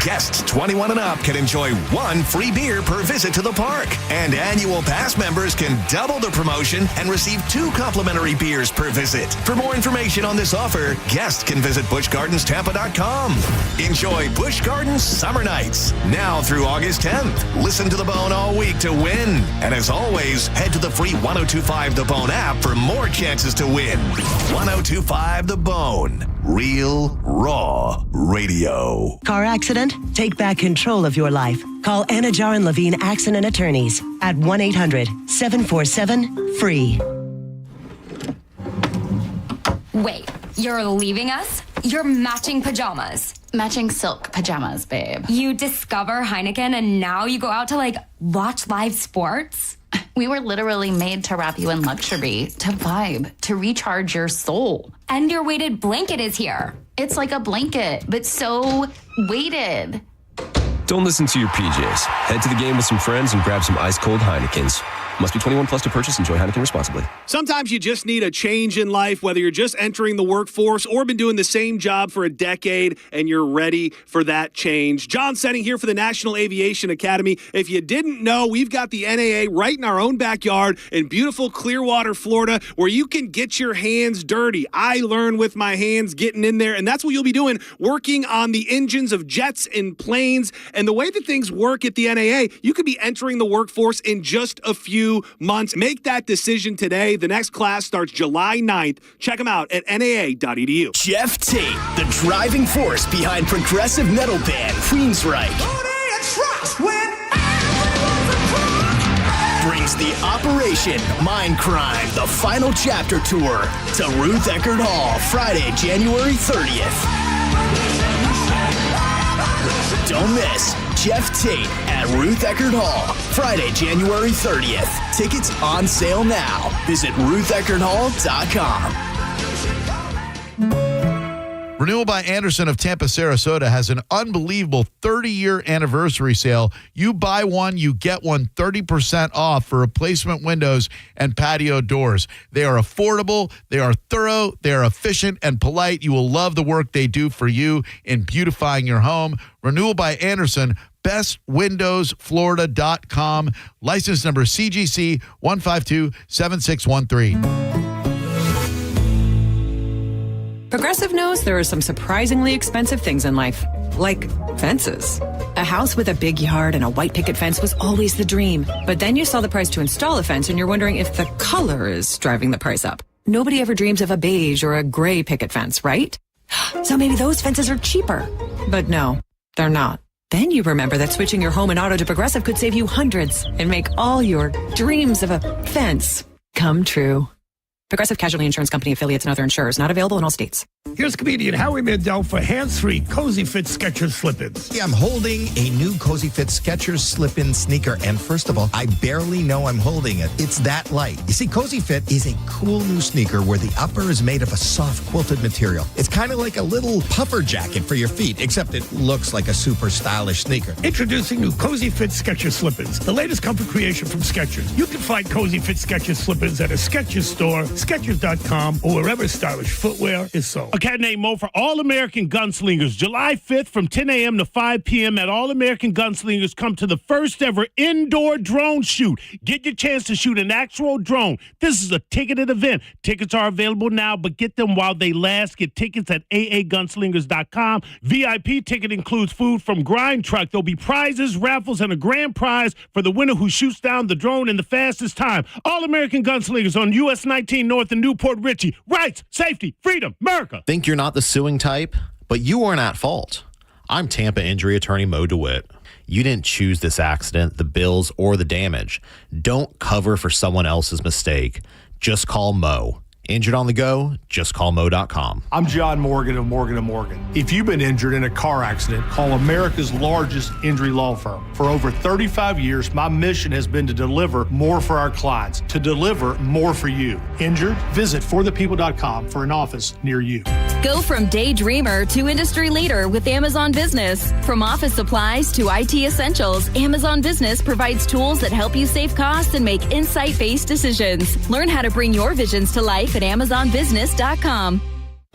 Guests 21 and up can enjoy one free beer per visit to the park. And annual pass members can double the promotion and receive 2 complimentary beers per visit. For more information on this offer, guests can visit BuschGardensTampa.com. Enjoy Busch Gardens Summer Nights, now through August 10th. Listen to The Bone all week to win. And as always, head to the free 102.5 The Bone app for more chances to win. 102.5 The Bone. Real, raw radio. Car accident? Take back control of your life. Call Anna Jar and Levine Accident Attorneys at 1-800-747-FREE. Wait, you're leaving us? You're matching pajamas. Matching silk pajamas, babe. You discover Heineken and now you go out to, watch live sports? We were literally made to wrap you in luxury, to vibe, to recharge your soul. And your weighted blanket is here. It's like a blanket, but so weighted. Don't listen to your PJs. Head to the game with some friends and grab some ice-cold Heinekens. Must be 21 plus to purchase. Enjoy Heineken responsibly. Sometimes you just need a change in life, whether you're just entering the workforce or been doing the same job for a decade and you're ready for that change. John Senning here for the National Aviation Academy. If you didn't know, we've got the NAA right in our own backyard in beautiful Clearwater, Florida, where you can get your hands dirty. I learn with my hands getting in there, and that's what you'll be doing, working on the engines of jets and planes. And the way that things work at the NAA, you could be entering the workforce in just a few months. Make that decision today. The next class starts July 9th. Check them out at naa.edu. Jeff Tate, the driving force behind progressive metal band Queensryche, brings the Operation Mindcrime, the final chapter tour, to Ruth Eckerd Hall, Friday, January 30th. Don't miss Jeff Tate at Ruth Eckerd Hall, Friday, January 30th. Tickets on sale now. Visit RuthEckerdHall.com. Renewal by Anderson of Tampa, Sarasota has an unbelievable 30-year anniversary sale. You buy one, you get one 30% off for replacement windows and patio doors. They are affordable, they are thorough, they are efficient and polite. You will love the work they do for you in beautifying your home. Renewal by Anderson, bestwindowsflorida.com. License number CGC 1527613. Progressive knows there are some surprisingly expensive things in life, like fences. A house with a big yard and a white picket fence was always the dream. But then you saw the price to install a fence and you're wondering if the color is driving the price up. nobody ever dreams of a beige or a gray picket fence, right? So maybe those fences are cheaper. But no, they're not. Then you remember that switching your home and auto to Progressive could save you hundreds and make all your dreams of a fence come true. Progressive Casualty Insurance Company affiliates and other insurers. Not available in all states. Here's comedian Howie Mandel for hands-free Cozy Fit Skechers slip-ins. Yeah, I'm holding a new Cozy Fit Skechers slip-in sneaker, and first of all, I barely know I'm holding it. It's that light. You see, Cozy Fit is a cool new sneaker where the upper is made of a soft quilted material. It's kind of like a little puffer jacket for your feet, except it looks like a super stylish sneaker. Introducing new Cozy Fit Skechers slip-ins, the latest comfort creation from Skechers. You can find Cozy Fit Skechers slip-ins at a Skechers store, Skechers.com, or wherever stylish footwear is sold. Academy Mo for All American Gunslingers. July 5th from 10 a.m. to 5 p.m. at All American Gunslingers. Come to the first ever indoor drone shoot. Get your chance to shoot an actual drone. This is a ticketed event. Tickets are available now, but get them while they last. Get tickets at aagunslingers.com. VIP ticket includes food from Grind Truck. There'll be prizes, raffles, and a grand prize for the winner who shoots down the drone in the fastest time. All American Gunslingers on US 19 North in Newport Richey. Rights, safety, freedom, America. Think you're not the suing type, but you weren't at fault. I'm Tampa injury attorney Mo DeWitt. You didn't choose this accident, the bills, or the damage. Don't cover for someone else's mistake. Just call Mo. Injured on the go? Just call Mo.com. I'm John Morgan of Morgan & Morgan. If you've been injured in a car accident, call America's largest injury law firm. For over 35 years, my mission has been to deliver more for our clients, to deliver more for you. Injured? Visit forthepeople.com for an office near you. Go from daydreamer to industry leader with Amazon Business. From office supplies to IT essentials, Amazon Business provides tools that help you save costs and make insight-based decisions. Learn how to bring your visions to life at AmazonBusiness.com.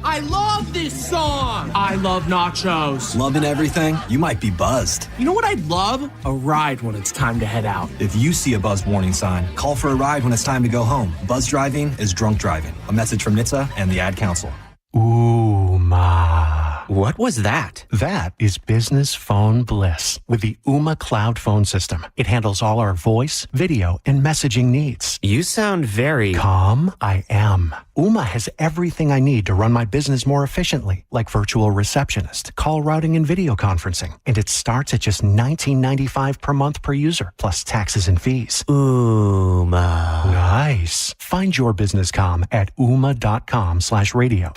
I love this song. I love nachos. Loving everything? You might be buzzed. You know what I'd love? A ride when it's time to head out. If you see a buzz warning sign, call for a ride when it's time to go home. Buzz driving is drunk driving. A message from NHTSA and the Ad Council. Ooma. What was that? That is business phone bliss with the Ooma Cloud Phone System. It handles all our voice, video, and messaging needs. You sound very calm. I am. Ooma has everything I need to run my business more efficiently, like virtual receptionist, call routing, and video conferencing. And it starts at just $19.95 per month per user, plus taxes and fees. Ooma. Nice. Find your business comm at ooma.com/radio.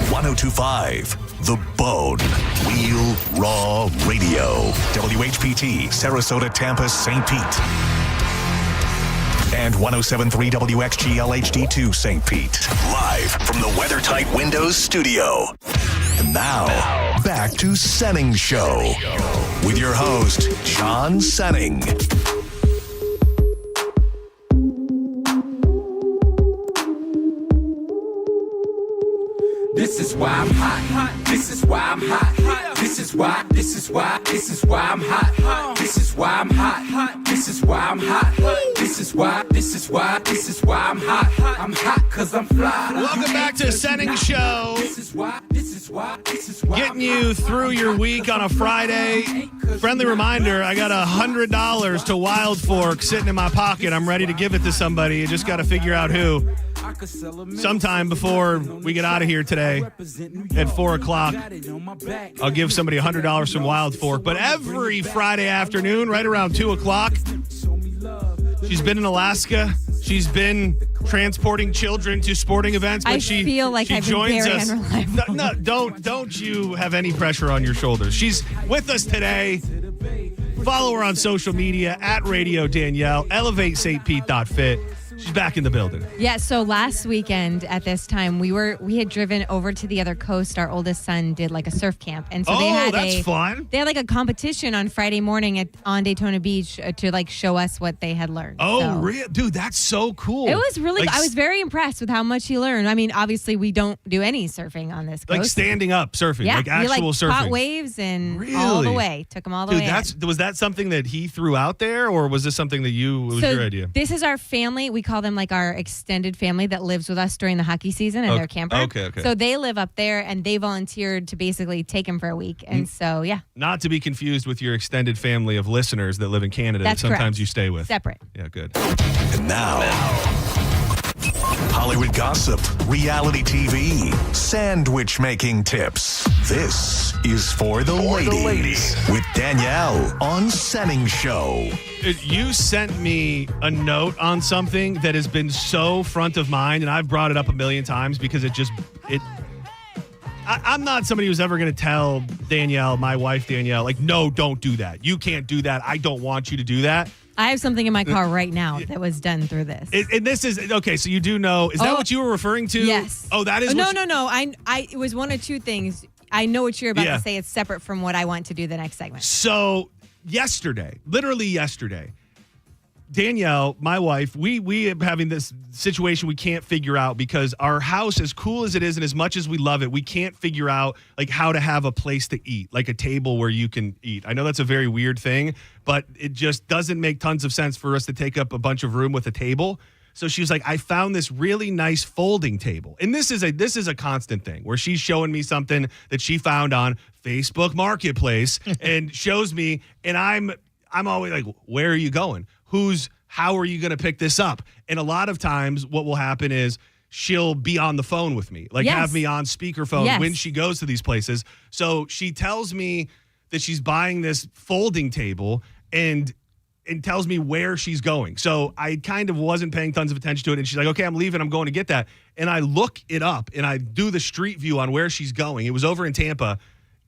102.5 The Bone. Wheel Raw Radio. WHPT, Sarasota, Tampa, St. Pete. And 107.3 WXGL HD2 St. Pete. Live from the WeatherTight Windows studio. And now, back to Senning Show. With your host, John Senning. This is why I'm hot. This is why I'm hot. This is why I'm hot. This is why I'm hot. This is why I'm hot. This is why I'm hot. I'm hot cause I'm fly. Welcome back to Senning Show. This is why. Getting you through your week on a Friday. Friendly reminder, I got $100 to Wild Fork sitting in my pocket. I'm ready to give it to somebody. You just got to figure out who. Sometime before we get out of here today at 4 o'clock, I'll give somebody $100 from Wild Fork. But every Friday afternoon, right around 2 o'clock, she's been in Alaska. She's been transporting children to sporting events. But she feel like I've joins been us. very unreliable. No, don't you have any pressure on your shoulders. She's with us today. Follow her on social media at Radio Danielle, ElevateStPete.fit. She's back in the building. Yeah, so last weekend at this time, we had driven over to the other coast. Our oldest son did like a surf camp. And so that's fun. They had like a competition on Friday morning on Daytona Beach to like show us what they had learned. Oh, really? Dude, that's so cool. It was really, I was very impressed with how much he learned. I mean, obviously we don't do any surfing on this coast. Like standing up surfing, yeah, like actual surfing. Caught waves and all the way. Took him all the way. Was that something that he threw out there, or was this something that was your idea? This is our family. We call them like our extended family that lives with us during the hockey season in their camper. Okay. So they live up there, and they volunteered to basically take him for a week. And so, yeah. Not to be confused with your extended family of listeners that live in Canada That's that sometimes correct. you stay with. Separate. Yeah, good. And now, Hollywood gossip, reality TV, sandwich making tips. This is For the Ladies with Danielle on Senning Show. You sent me a note on something that has been so front of mind, and I've brought it up a million times because I'm not somebody who's ever going to tell Danielle, my wife Danielle, like, no, don't do that. You can't do that. I don't want you to do that. I have something in my car right now that was done through this. And this is, okay, so you do know, is that what you were referring to? Yes. Oh, that is No. It was one of two things. I know what you're about to say. It's separate from what I want to do the next segment. So literally yesterday, Danielle, my wife, we are having this situation we can't figure out because our house, as cool as it is and as much as we love it, we can't figure out like how to have a place to eat, like a table where you can eat. I know that's a very weird thing, but it just doesn't make tons of sense for us to take up a bunch of room with a table. So she was like, I found this really nice folding table. And this is a constant thing where she's showing me something that she found on Facebook Marketplace and shows me, and I'm always like, where are you going? How are you going to pick this up? And a lot of times what will happen is she'll be on the phone with me, like have me on speakerphone when she goes to these places. So she tells me that she's buying this folding table and tells me where she's going. So I kind of wasn't paying tons of attention to it. And she's like, okay, I'm leaving. I'm going to get that. And I look it up and I do the street view on where she's going. It was over in Tampa.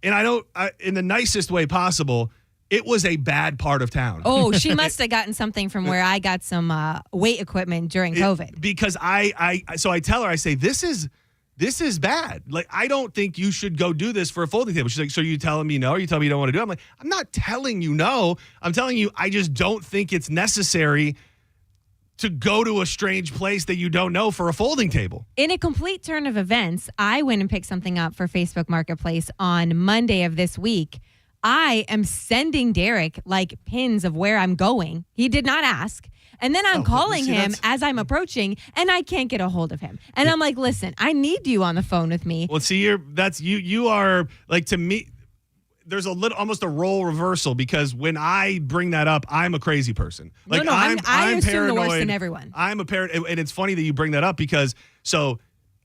And in the nicest way possible, it was a bad part of town. Oh, she must have gotten something from where I got some weight equipment during COVID. Because so I tell her, I say, this is bad. Like, I don't think you should go do this for a folding table. She's like, so you telling me no? Or you telling me you don't want to do it? I'm like, I'm not telling you no. I'm telling you, I just don't think it's necessary to go to a strange place that you don't know for a folding table. In a complete turn of events, I went and picked something up for Facebook Marketplace on Monday of this week. I am sending Derek like pins of where I'm going. He did not ask. And then I'm calling him as I'm approaching and I can't get a hold of him. And I'm like, listen, I need you on the phone with me. Well, see, you are like, to me, there's almost a role reversal because when I bring that up, I'm a crazy person. Like, I assume paranoid. the worst in everyone. I'm a paranoid. And it's funny that you bring that up because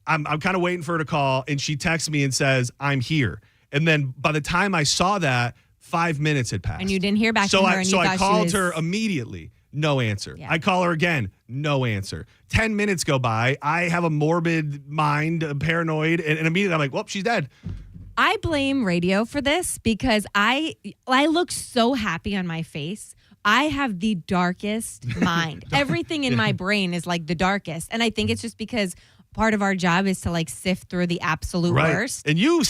I'm kind of waiting for her to call and she texts me and says, I'm here. And then by the time I saw that, 5 minutes had passed. And you didn't hear back from her. So I called her immediately. No answer. Yeah. I call her again. No answer. 10 minutes go by. I have a morbid mind, paranoid. And immediately I'm like, well, she's dead. I blame radio for this because I look so happy on my face. I have the darkest mind. Everything in my brain is like the darkest. And I think it's just because part of our job is to like sift through the absolute worst. And you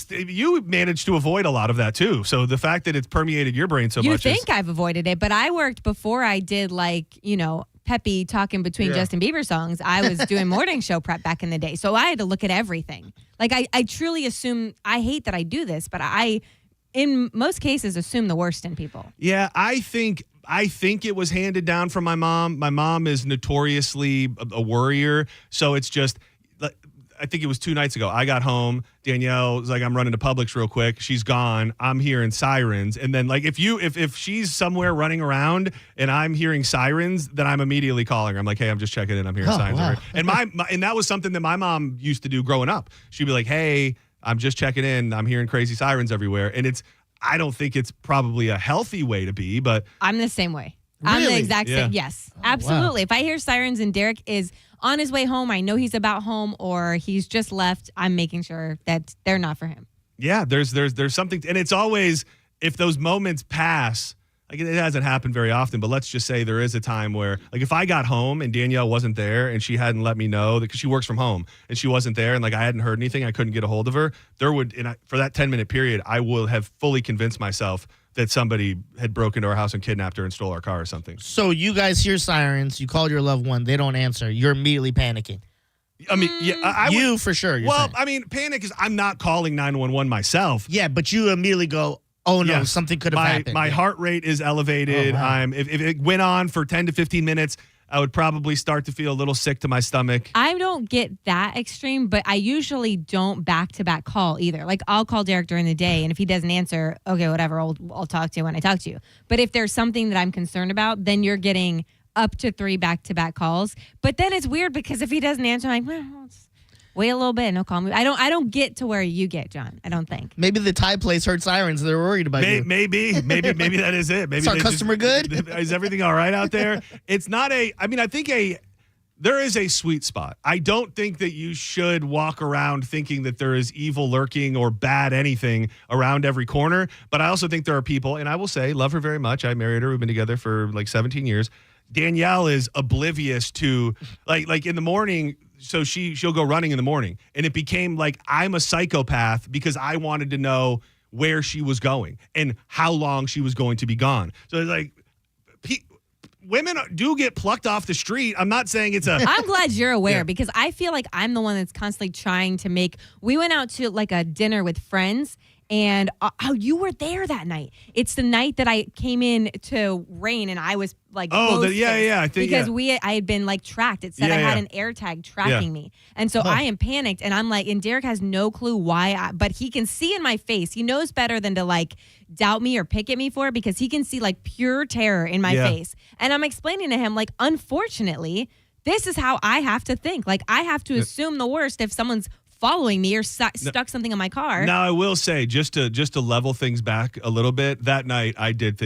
managed to avoid a lot of that too. So the fact that it's permeated your brain so much. You think I've avoided it, but I worked before I did peppy talking between Justin Bieber songs. I was doing morning show prep back in the day. So I had to look at everything. Like I truly assume, I hate that I do this, but I, in most cases, assume the worst in people. Yeah, I think it was handed down from my mom. My mom is notoriously a worrier. So it's just, I think it was 2 nights ago. I got home. Danielle was like, I'm running to Publix real quick. She's gone. I'm hearing sirens. And then like if she's somewhere running around and I'm hearing sirens, then I'm immediately calling her. I'm like, hey, I'm just checking in. I'm hearing sirens. Wow. And and that was something that my mom used to do growing up. She'd be like, hey, I'm just checking in. I'm hearing crazy sirens everywhere. And I don't think it's probably a healthy way to be, but I'm the same way. Really? I'm the exact same. Yes, absolutely. Wow. If I hear sirens and Derek is on his way home, I know he's about home or he's just left, I'm making sure that they're not for him. Yeah, there's something, and it's always, if those moments pass, like it hasn't happened very often, but let's just say there is a time where, like if I got home and Danielle wasn't there and she hadn't let me know, because she works from home and she wasn't there and like I hadn't heard anything, I couldn't get a hold of her, for that 10-minute period, I will have fully convinced myself that somebody had broken into our house and kidnapped her and stole our car or something. So you guys hear sirens, you call your loved one, they don't answer, you're immediately panicking. I mean, yeah, I would, for sure. Well, I mean, panic is I'm not calling 911 myself. Yeah, but you immediately go, oh no, something could have happened. My heart rate is elevated. Oh, wow. If it went on for 10 to 15 minutes, I would probably start to feel a little sick to my stomach. I don't get that extreme, but I usually don't back-to-back call either. Like, I'll call Derek during the day, and if he doesn't answer, okay, whatever, I'll talk to you when I talk to you. But if there's something that I'm concerned about, then you're getting up to 3 back-to-back calls. But then it's weird because if he doesn't answer, I'm like, well, let's wait a little bit and he'll call me. I don't get to where you get, John. I don't think. Maybe the Thai place heard sirens. They're worried about you. Maybe that is it. Maybe is our customer good? Is everything all right out there? It's not I think there is a sweet spot. I don't think that you should walk around thinking that there is evil lurking or bad anything around every corner. But I also think there are people, and I will say, love her very much. I married her. We've been together for like 17 years. Danielle is oblivious to like in the morning. So she'll go running in the morning, and it became like I'm a psychopath because I wanted to know where she was going and how long she was going to be gone. So it's like women do get plucked off the street. I'm not saying it's a. I'm glad you're aware because I feel like I'm the one that's constantly trying to make. We went out to like a dinner with friends. And you were there that night. It's the night that I came in to rain and I was like, I think because I had been like tracked. It said I had an air tag tracking me, and so I am panicked. And I'm like, and Derek has no clue why, but he can see in my face. He knows better than to like doubt me or pick at me for it because he can see like pure terror in my face. And I'm explaining to him like, unfortunately, this is how I have to think. Like I have to assume the worst if someone's following me or stuck something in my car. Now I will say, just to level things back a little bit, that night I did think